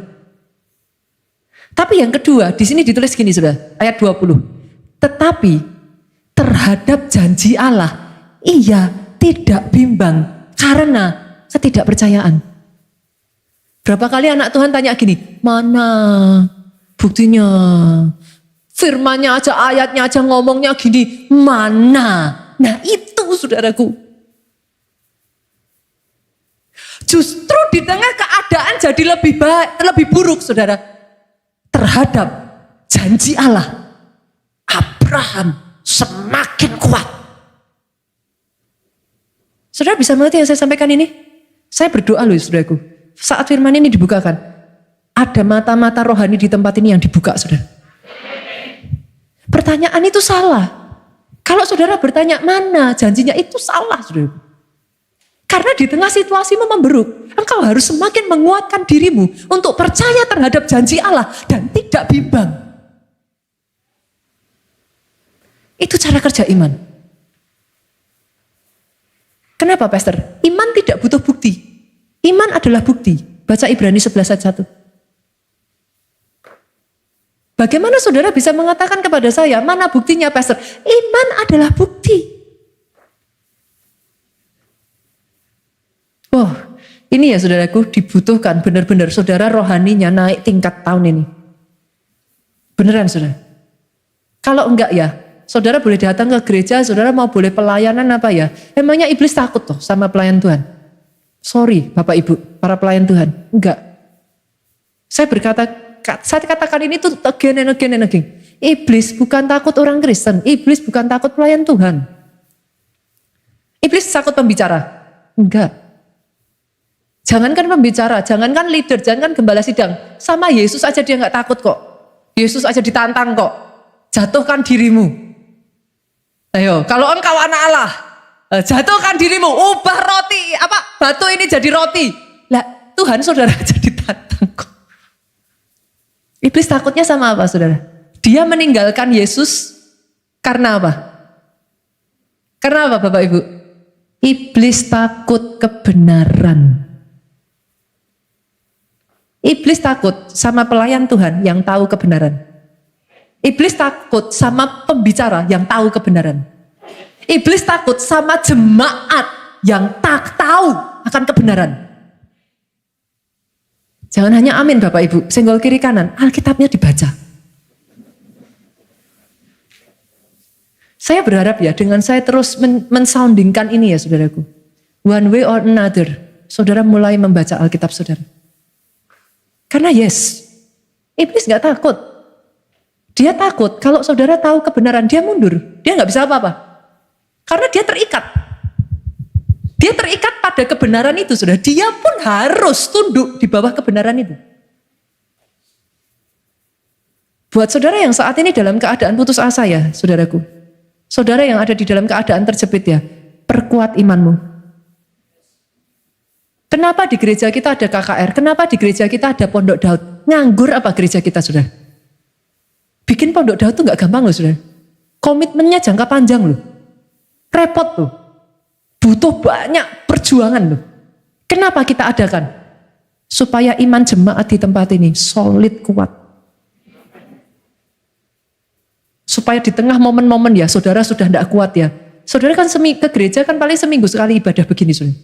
Tapi yang kedua, di sini ditulis gini saudara, ayat 20. Tetapi terhadap janji Allah, ia tidak bimbang karena ketidakpercayaan. Berapa kali anak Tuhan tanya gini, mana buktinya? Firmannya aja, ayatnya aja ngomongnya gini, mana? Nah itu saudaraku. Justru di tengah keadaan jadi lebih baik, lebih buruk saudara. Terhadap janji Allah, Abraham semakin kuat. Saudara bisa mengerti yang saya sampaikan ini? Saya berdoa loh saudaraku. Saat firman ini dibukakan, ada mata-mata rohani di tempat ini yang dibuka saudara. Pertanyaan itu salah. Kalau saudara bertanya mana janjinya, itu salah saudara. Karena di tengah situasimu memburuk, engkau harus semakin menguatkan dirimu untuk percaya terhadap janji Allah dan tidak bimbang. Itu cara kerja iman. Kenapa Pastor? Iman tidak butuh bukti. Iman adalah bukti. Baca Ibrani 11 ayat 1. Bagaimana saudara bisa mengatakan kepada saya, mana buktinya Pastor? Iman adalah bukti. Oh, ini ya saudaraku, dibutuhkan benar-benar saudara rohaninya naik tingkat tahun ini. Beneran saudara. Kalau enggak ya, saudara boleh datang ke gereja, saudara mau boleh pelayanan apa ya. Emangnya iblis takut toh sama pelayan Tuhan? Sorry Bapak Ibu, para pelayan Tuhan. Enggak. Saya katakan ini tuh again and again. Iblis bukan takut orang Kristen. Iblis bukan takut pelayan Tuhan. Iblis takut pembicara? Enggak. Jangankan pembicara, jangankan leader, jangankan gembala sidang. Sama Yesus aja dia enggak takut kok. Yesus aja ditantang kok. Jatuhkan dirimu. Ayo, kalau engkau anak Allah, jatuhkan dirimu, ubah roti, batu ini jadi roti. Lah, Tuhan saudara aja ditantang kok. Iblis takutnya sama apa saudara? Dia meninggalkan Yesus karena apa? Karena apa Bapak Ibu? Iblis takut kebenaran. Iblis takut sama pelayan Tuhan yang tahu kebenaran. Iblis takut sama pembicara yang tahu kebenaran. Iblis takut sama jemaat yang tak tahu akan kebenaran. Jangan hanya amin Bapak Ibu, senggol kiri kanan, Alkitabnya dibaca. Saya berharap ya dengan saya terus mensoundingkan ini ya saudaraku. One way or another, saudara mulai membaca Alkitab saudara. Karena yes, iblis gak takut. Dia takut kalau saudara tahu kebenaran, dia mundur. Dia gak bisa apa-apa. Karena dia terikat. Dia terikat pada kebenaran itu, saudara. Dia pun harus tunduk di bawah kebenaran itu. Buat saudara yang saat ini dalam keadaan putus asa ya, saudaraku. Saudara yang ada di dalam keadaan terjepit ya, perkuat imanmu. Kenapa di gereja kita ada KKR? Kenapa di gereja kita ada Pondok Daud? Nganggur apa gereja kita, saudara? Bikin Pondok Daud tuh gak gampang loh, saudara. Komitmennya jangka panjang loh. Repot loh. Butuh banyak perjuangan loh. Kenapa kita adakan? Supaya iman jemaat di tempat ini solid, kuat. Supaya di tengah momen-momen ya, saudara sudah tidak kuat ya. Saudara kan ke gereja kan paling seminggu sekali ibadah begini, saudara.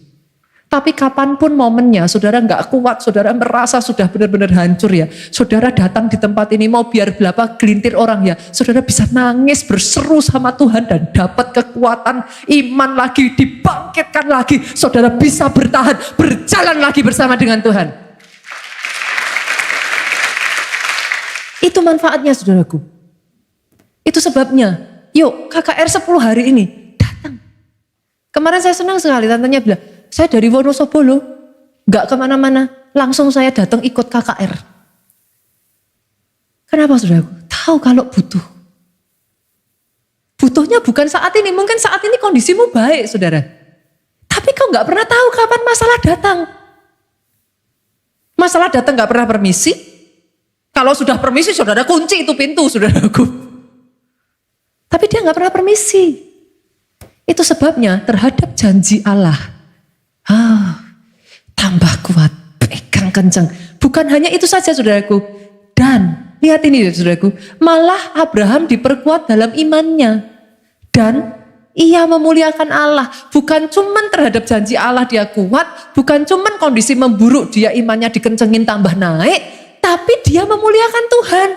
Tapi kapanpun momennya, saudara nggak kuat, saudara merasa sudah benar-benar hancur ya. Saudara datang di tempat ini mau biar berapa gelintir orang ya. Saudara bisa nangis, berseru sama Tuhan dan dapat kekuatan iman lagi, dibangkitkan lagi. Saudara bisa bertahan, berjalan lagi bersama dengan Tuhan. Itu manfaatnya saudaraku. Itu sebabnya, yuk KKR 10 hari ini datang. Kemarin saya senang sekali, tantenya bilang, saya dari Wonosobo loh. Gak kemana-mana, langsung saya datang ikut KKR. Kenapa saudaraku? Tahu kalau butuh. Butuhnya bukan saat ini, mungkin saat ini kondisimu baik saudara. Tapi kau gak pernah tahu kapan masalah datang. Masalah datang gak pernah permisi. Kalau sudah permisi saudara kunci itu pintu saudaraku. Tapi dia gak pernah permisi. Itu sebabnya terhadap janji Allah. Tambah kuat, pegang kencang. Bukan hanya itu saja saudaraku. Dan lihat ini saudaraku, malah Abraham diperkuat dalam imannya. Dan ia memuliakan Allah. Bukan cuman terhadap janji Allah dia kuat, bukan cuman kondisi memburuk dia imannya dikencengin tambah naik, tapi dia memuliakan Tuhan.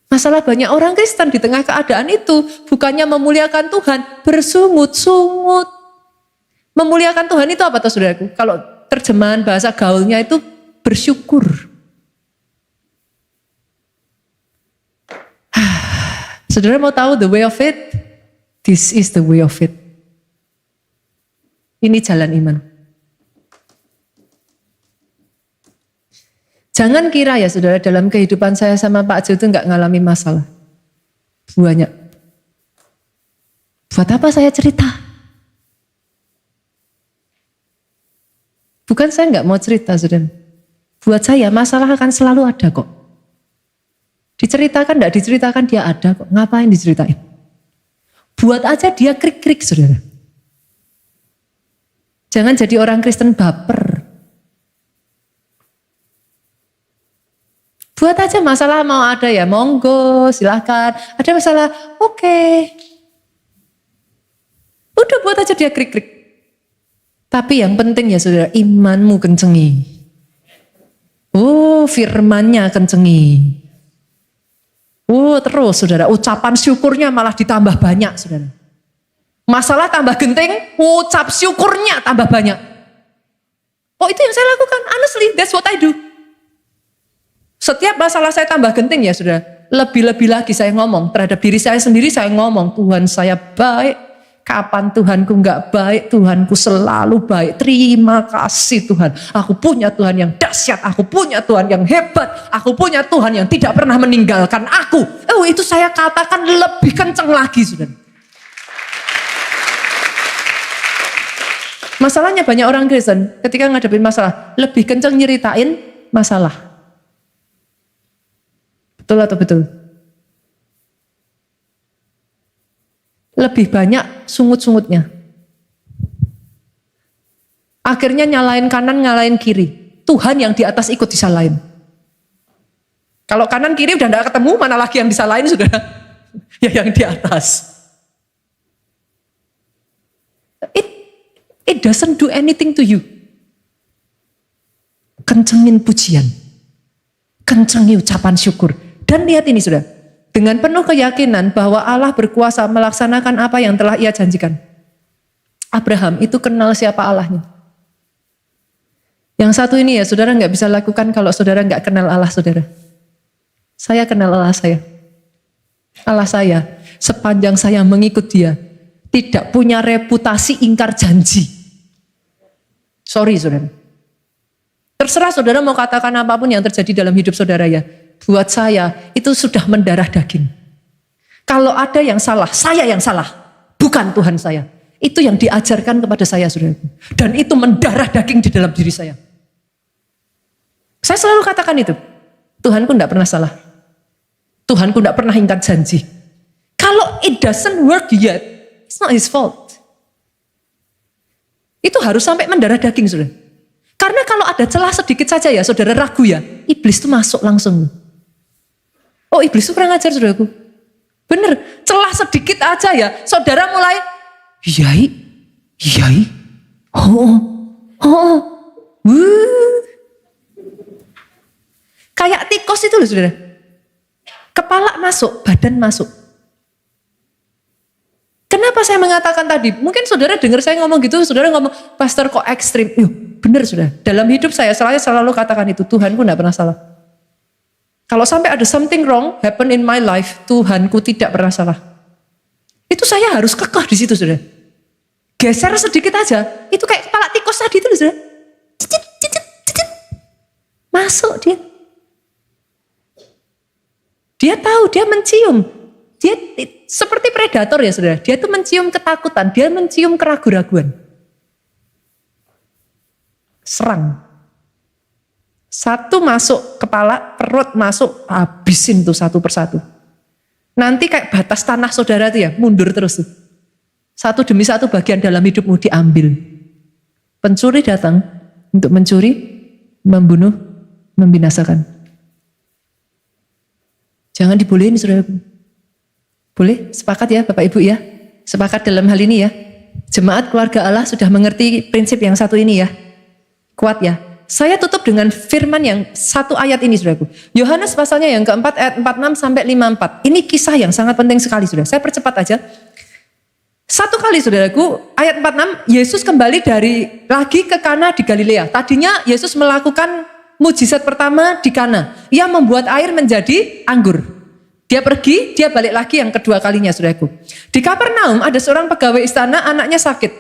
Masalah banyak orang Kristen di tengah keadaan itu, bukannya memuliakan Tuhan, bersungut-sungut. Memuliakan Tuhan itu apa tuh saudaraku? Kalau terjemahan bahasa gaulnya itu bersyukur. Saudara mau tahu the way of it? This is the way of it. Ini jalan iman. Jangan kira ya saudara, dalam kehidupan saya sama Pak Jo itu gak ngalami masalah. Banyak. Buat apa saya cerita? Bukan saya gak mau cerita saudara. Buat saya masalah akan selalu ada kok. Diceritakan, enggak diceritakan dia ada kok. Ngapain diceritain? Buat aja dia krik-krik saudara. Jangan jadi orang Kristen baper. Buat aja masalah mau ada ya monggo silahkan. Ada masalah oke. Udah buat aja dia krik-krik. Tapi yang penting ya saudara, imanmu kencengi. Firmannya kencengi. Terus saudara, ucapan syukurnya malah ditambah banyak saudara. Masalah tambah genting, ucap syukurnya tambah banyak. Itu yang saya lakukan, honestly, that's what I do. Setiap masalah saya tambah genting ya saudara, lebih-lebih lagi saya ngomong, terhadap diri saya sendiri saya ngomong, Tuhan saya baik. Kapan Tuhanku enggak baik, Tuhanku selalu baik. Terima kasih Tuhan. Aku punya Tuhan yang dahsyat, aku punya Tuhan yang hebat, aku punya Tuhan yang tidak pernah meninggalkan aku. Itu saya katakan lebih kencang lagi, saudara. Masalahnya banyak orang Kristen ketika ngadepin masalah, lebih kencang nyeritain masalah. Betul atau betul? Lebih banyak sungut-sungutnya. Akhirnya nyalain kanan, nyalain kiri. Tuhan yang di atas ikut disalahin. Kalau kanan kiri udah gak ketemu, mana lagi yang disalahin sudah? Ya yang di atas. It doesn't do anything to you. Kencengin pujian. Kencengin ucapan syukur. Dan lihat ini sudah. Dengan penuh keyakinan bahwa Allah berkuasa melaksanakan apa yang telah ia janjikan. Abraham itu kenal siapa Allahnya. Yang satu ini ya saudara gak bisa lakukan kalau saudara gak kenal Allah saudara. Saya kenal Allah saya. Allah saya sepanjang saya mengikut dia tidak punya reputasi ingkar janji. Sorry saudara. Terserah saudara mau katakan apapun yang terjadi dalam hidup saudara ya. Buat saya itu sudah mendarah daging. Kalau ada yang salah, saya yang salah. Bukan Tuhan saya. Itu yang diajarkan kepada saya saudara. Dan itu mendarah daging di dalam diri saya. Saya selalu katakan itu. Tuhanku tidak pernah salah. Tuhanku tidak pernah ingkar janji. Kalau it doesn't work yet, it's not his fault. Itu harus sampai mendarah daging saudara. Karena kalau ada celah sedikit saja ya saudara ragu ya. Iblis itu masuk langsung. Iblis itu kurang ajar saudaraku. Bener, celah sedikit aja ya, saudara mulai, iyai, kayak tikus itu loh saudara. Kepala masuk, badan masuk. Kenapa saya mengatakan tadi? Mungkin saudara dengar saya ngomong gitu, saudara ngomong, pastor kok ekstrim. Bener saudara, dalam hidup saya selalu katakan itu, Tuhanku tidak pernah salah. Kalau sampai ada something wrong happen in my life, Tuhanku tidak pernah salah. Itu saya harus kekeh di situ saudara. Geser sedikit aja, itu kayak kepala tikus tadi itu loh saudara. Cicit, cicit, cicit. Masuk dia. Dia tahu, dia mencium. Dia seperti predator ya saudara. Dia tuh mencium ketakutan, dia mencium keraguan-raguan. Serang. Satu masuk kepala, perut masuk, habisin tuh satu persatu. Nanti kayak batas tanah saudara tuh ya, mundur terus tuh. Satu demi satu bagian dalam hidupmu diambil. Pencuri datang untuk mencuri, membunuh, membinasakan. Jangan dibolehin saudaraku. Boleh? Sepakat ya Bapak Ibu ya? Sepakat dalam hal ini ya? Jemaat keluarga Allah sudah mengerti prinsip yang satu ini ya? Kuat ya? Saya tutup dengan firman yang satu ayat ini saudaraku. Yohanes pasalnya yang keempat ayat 46 sampai 54. Ini kisah yang sangat penting sekali saudara. Saya percepat aja. Satu kali saudaraku, ayat 46, Yesus kembali lagi ke Kana di Galilea. Tadinya Yesus melakukan mujizat pertama di Kana. Ia membuat air menjadi anggur. Dia pergi, dia balik lagi yang kedua kalinya saudaraku. Di Kapernaum ada seorang pegawai istana, anaknya sakit.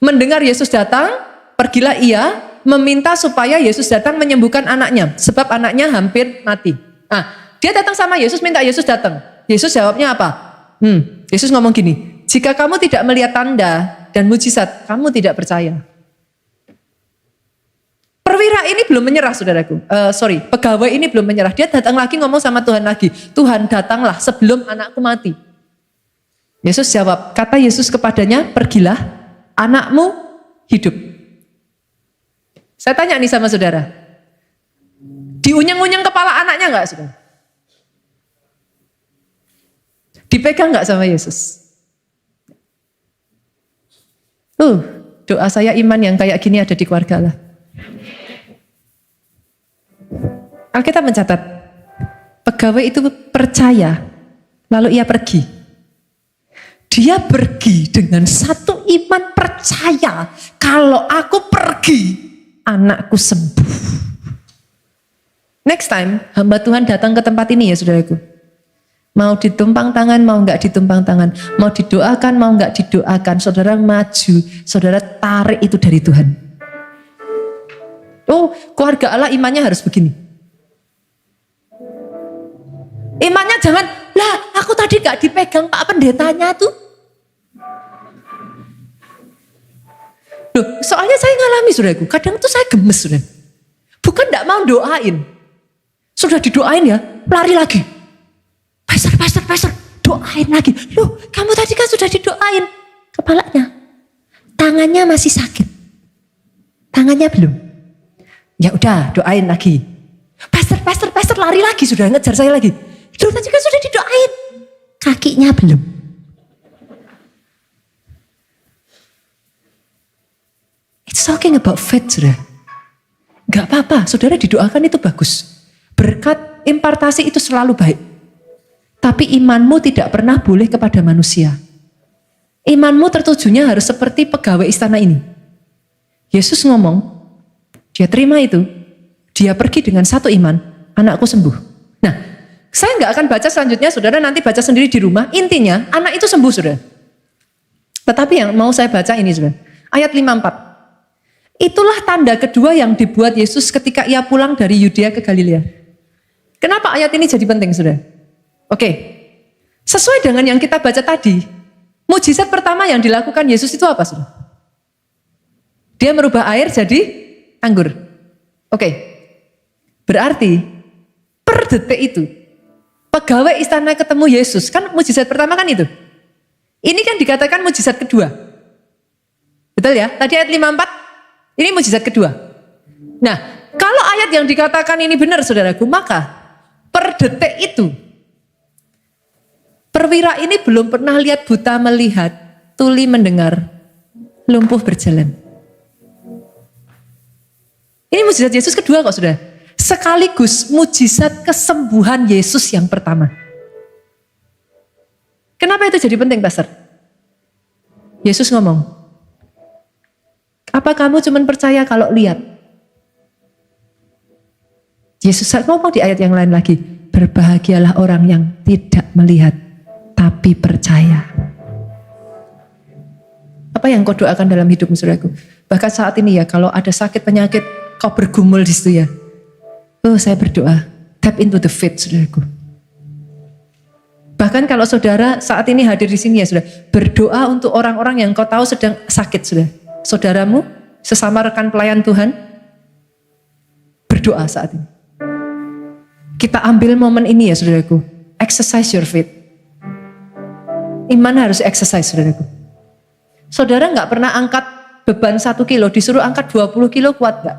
Mendengar Yesus datang, pergilah ia meminta supaya Yesus datang menyembuhkan anaknya. Sebab anaknya hampir mati. Nah, dia datang sama Yesus, minta Yesus datang. Yesus jawabnya apa? Yesus ngomong gini, jika kamu tidak melihat tanda dan mujizat, kamu tidak percaya. Perwira ini belum menyerah saudaraku. Pegawai ini belum menyerah. Dia datang lagi ngomong sama Tuhan lagi. Tuhan datanglah sebelum anakku mati. Yesus jawab, kata Yesus kepadanya, pergilah, anakmu hidup. Saya tanya nih sama saudara. Diunyeng-unyeng kepala anaknya enggak saudara? Dipegang enggak sama Yesus? Doa saya iman yang kayak gini ada di keluarga Allah. Alkitab mencatat, pegawai itu percaya, lalu ia pergi. Dia pergi dengan satu iman percaya, kalau aku pergi, anakku sembuh. Next time, hamba Tuhan datang ke tempat ini ya saudaraku. Mau ditumpang tangan, mau enggak ditumpang tangan. Mau didoakan, mau enggak didoakan. Saudara maju, saudara tarik itu dari Tuhan. Keluarga Allah imannya harus begini. Imannya jangan, lah aku tadi gak dipegang Pak Pendetanya tuh. Loh, soalnya saya ngalami saudaraku, kadang tuh saya gemes saudara. Bukan gak mau doain. Sudah didoain ya, lari lagi. Pastor, doain lagi. Loh, kamu tadi kan sudah didoain. Kepalanya, tangannya masih sakit. Tangannya belum. Ya udah, doain lagi. Pastor, lari lagi, sudah ngejar saya lagi. Loh, tadi kan sudah didoain. Kakinya belum. It's talking about faith, saudara. Gak apa-apa, saudara didoakan itu bagus. Berkat impartasi itu selalu baik. Tapi imanmu tidak pernah boleh kepada manusia. Imanmu tertujunya harus seperti pegawai istana ini. Yesus ngomong, dia terima itu. Dia pergi dengan satu iman, anakku sembuh. Nah, saya nggak akan baca selanjutnya, saudara nanti baca sendiri di rumah. Intinya, anak itu sembuh, saudara. Tetapi yang mau saya baca ini, saudara. Ayat 54. Itulah tanda kedua yang dibuat Yesus ketika ia pulang dari Yudea ke Galilea. Kenapa ayat ini jadi penting, saudara? Oke, sesuai dengan yang kita baca tadi, mujizat pertama yang dilakukan Yesus itu apa, saudara? Dia merubah air jadi anggur. Oke, berarti per detik itu, pegawai istana ketemu Yesus, kan mujizat pertama kan itu. Ini kan dikatakan mujizat kedua. Betul ya? Tadi ayat 54, ini mujizat kedua. Nah, kalau ayat yang dikatakan ini benar saudaraku, maka per detik itu, perwira ini belum pernah lihat buta melihat, tuli mendengar, lumpuh berjalan. Ini mujizat Yesus kedua kok saudara. Sekaligus mujizat kesembuhan Yesus yang pertama. Kenapa itu jadi penting, Pastor? Yesus ngomong, apa kamu cuma percaya kalau lihat? Yesus ngomong di ayat yang lain lagi, berbahagialah orang yang tidak melihat, tapi percaya. Apa yang kau doakan dalam hidupmu, saudaraku? Bahkan saat ini ya, kalau ada sakit penyakit, kau bergumul di situ ya. Oh, saya berdoa. Tap into the faith, saudaraku. Bahkan kalau saudara saat ini hadir di sini ya, saudara, berdoa untuk orang-orang yang kau tahu sedang sakit, saudara. Saudaramu, sesama rekan pelayan Tuhan, berdoa saat ini. Kita ambil momen ini ya, saudaraku. Exercise your faith. Iman harus exercise, saudaraku. Saudara nggak pernah angkat beban 1 kilo, disuruh angkat 20 kilo, kuat nggak?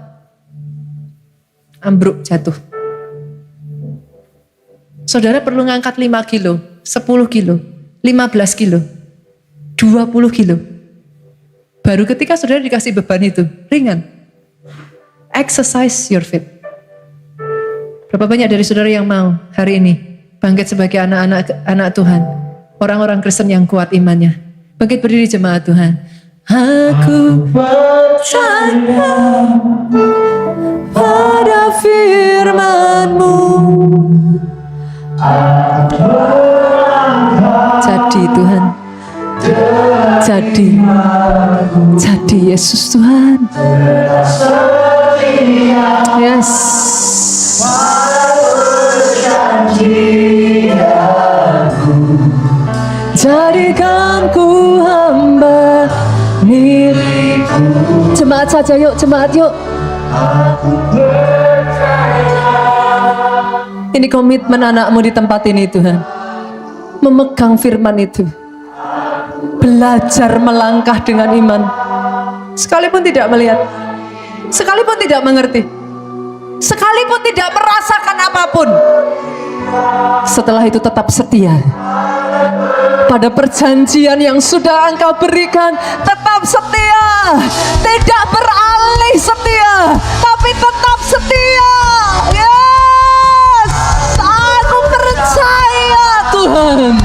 Ambruk, jatuh. Saudara perlu ngangkat 5 kilo, 10 kilo, 15 kilo, 20 kilo. Baru ketika saudara dikasih beban itu, ringan. Exercise your faith. Berapa banyak dari saudara yang mau hari ini bangkit sebagai anak Tuhan, orang-orang Kristen yang kuat imannya? Bangkit berdiri jemaat Tuhan. Aku percaya pada firman-Mu. Jadi Tuhan. Jadi Yesus Tuhan. Yes. Jadikan ku hamba diriku. Jemaat saja yuk, jemaat yuk. Aku percaya. Ini komitmen anakmu di tempat ini Tuhan. Memegang firman itu. Belajar melangkah dengan iman. Sekalipun tidak melihat. Sekalipun tidak mengerti. Sekalipun tidak merasakan apapun. Setelah itu tetap setia. Pada perjanjian yang sudah Engkau berikan, tetap setia. Tidak beralih setia, tapi tetap setia. Yes, aku percaya Tuhan.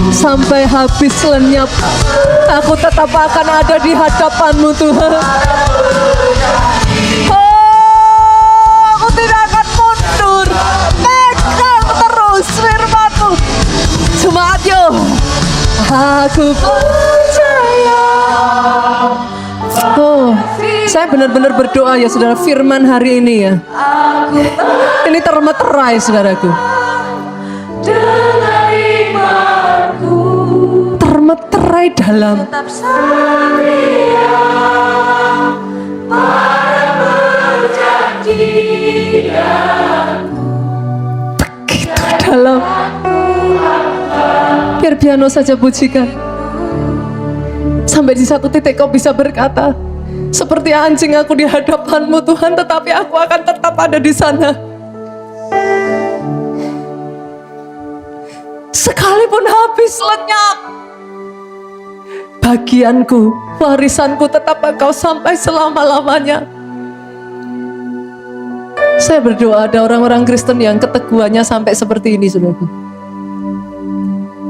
Sampai habis lenyap, aku tetap akan ada di hadapan-Mu Tuhan. Oh, aku tidak akan mundur. Pegang terus firman-Mu. Jemaat yuk. Aku percaya. Oh, saya benar-benar berdoa ya saudara, firman hari ini ya. Ini termeterai saudaraku. Termeterai dalam begitu dalam. Biar piano saja pujikan. Sampai di satu titik kau bisa berkata, seperti anjing aku di hadapan-Mu Tuhan, tetapi aku akan tetap ada di sana. Sekalipun habis lenyap, bagianku, warisanku tetap Engkau sampai selama-lamanya. Saya berdoa ada orang-orang Kristen yang keteguhannya sampai seperti ini, saudaraku.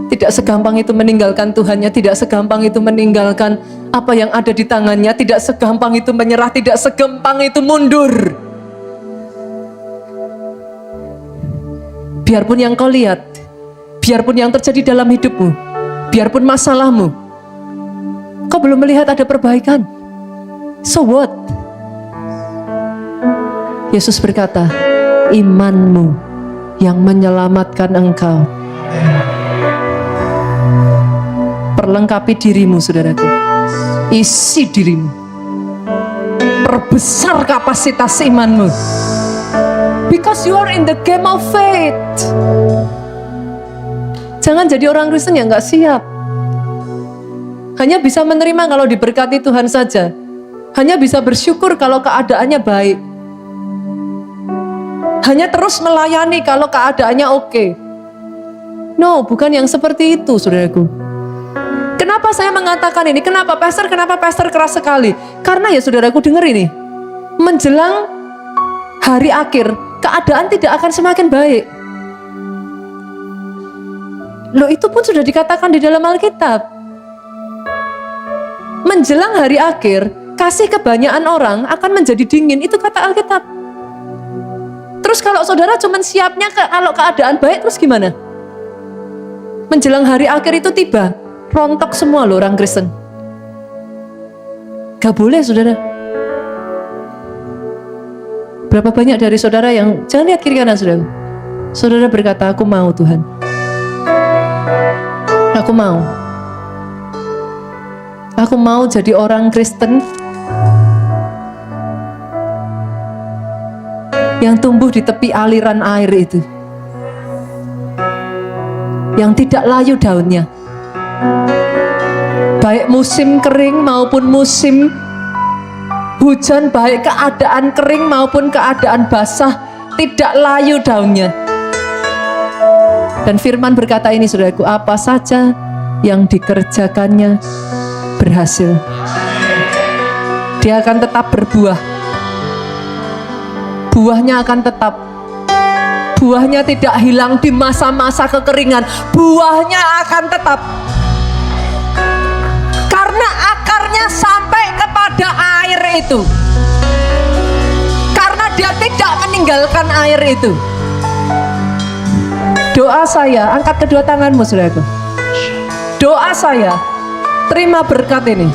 Tidak segampang itu meninggalkan Tuhannya, tidak segampang itu meninggalkan apa yang ada di tangannya, tidak segampang itu menyerah, tidak segampang itu mundur. Biarpun yang kau lihat, biarpun yang terjadi dalam hidupmu, biarpun masalahmu, kau belum melihat ada perbaikan. So what? Yesus berkata, imanmu yang menyelamatkan engkau. Perlengkapi dirimu, saudaraku. Isi dirimu. Perbesar kapasitas imanmu. Because you are in the game of faith. Jangan jadi orang Kristen yang gak siap. Hanya bisa menerima kalau diberkati Tuhan saja. Hanya bisa bersyukur kalau keadaannya baik. Hanya terus melayani kalau keadaannya oke. No, bukan yang seperti itu, saudaraku. Kenapa saya mengatakan ini? Kenapa pastor keras sekali? Karena ya saudaraku, dengar ini. Menjelang hari akhir, keadaan tidak akan semakin baik. Loh, itu pun sudah dikatakan di dalam Alkitab. Menjelang hari akhir, kasih kebanyakan orang akan menjadi dingin. Itu kata Alkitab. Terus kalau saudara cuma siapnya kalau keadaan baik, terus gimana? Menjelang hari akhir itu tiba, rontok semua loh orang Kristen. Gak boleh, saudara. Berapa banyak dari saudara yang, jangan lihat kiri kanan, saudara. Saudara berkata, aku mau Tuhan. Aku mau. Aku mau jadi orang Kristen yang tumbuh di tepi aliran air itu, yang tidak layu daunnya, baik musim kering maupun musim hujan, baik keadaan kering maupun keadaan basah, tidak layu daunnya. Dan firman berkata ini, saudaraku, apa saja yang dikerjakannya berhasil. Dia akan tetap berbuah. Buahnya akan tetap. Buahnya tidak hilang di masa-masa kekeringan. Buahnya akan tetap. Karena akarnya sampai kepada air itu. Karena dia tidak meninggalkan air itu. Doa saya, angkat kedua tanganmu, saudaraku. Doa saya, terima berkat ini.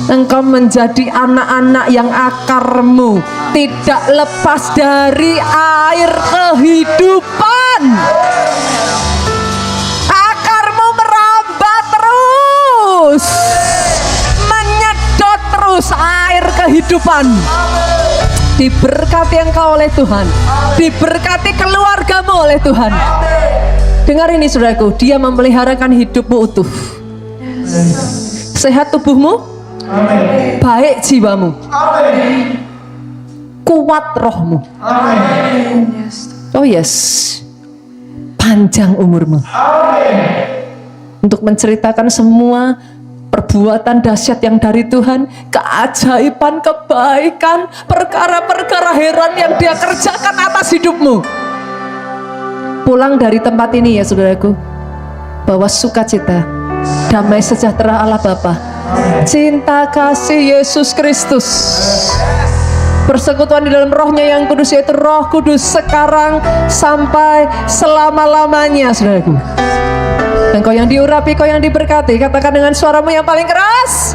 Engkau menjadi anak-anak yang akarmu tidak lepas dari air kehidupan. Akarmu merambat terus, menyedot terus air kehidupan. Diberkati engkau oleh Tuhan, diberkati keluargamu oleh Tuhan. Dengar ini, saudaraku, dia memeliharakan hidupmu utuh. Sehat tubuhmu, baik jiwamu, kuat rohmu. Oh yes, panjang umurmu. Untuk menceritakan semua perbuatan dahsyat yang dari Tuhan, keajaiban, kebaikan, perkara-perkara heran yang dia kerjakan atas hidupmu. Pulang dari tempat ini ya saudaraku, bawa sukacita, damai sejahtera Allah Bapa, cinta kasih Yesus Kristus, persekutuan di dalam rohnya yang kudus, yaitu Roh Kudus sekarang sampai selama-lamanya, saudaraku. Dan kau yang diurapi, kau yang diberkati, katakan dengan suaramu yang paling keras,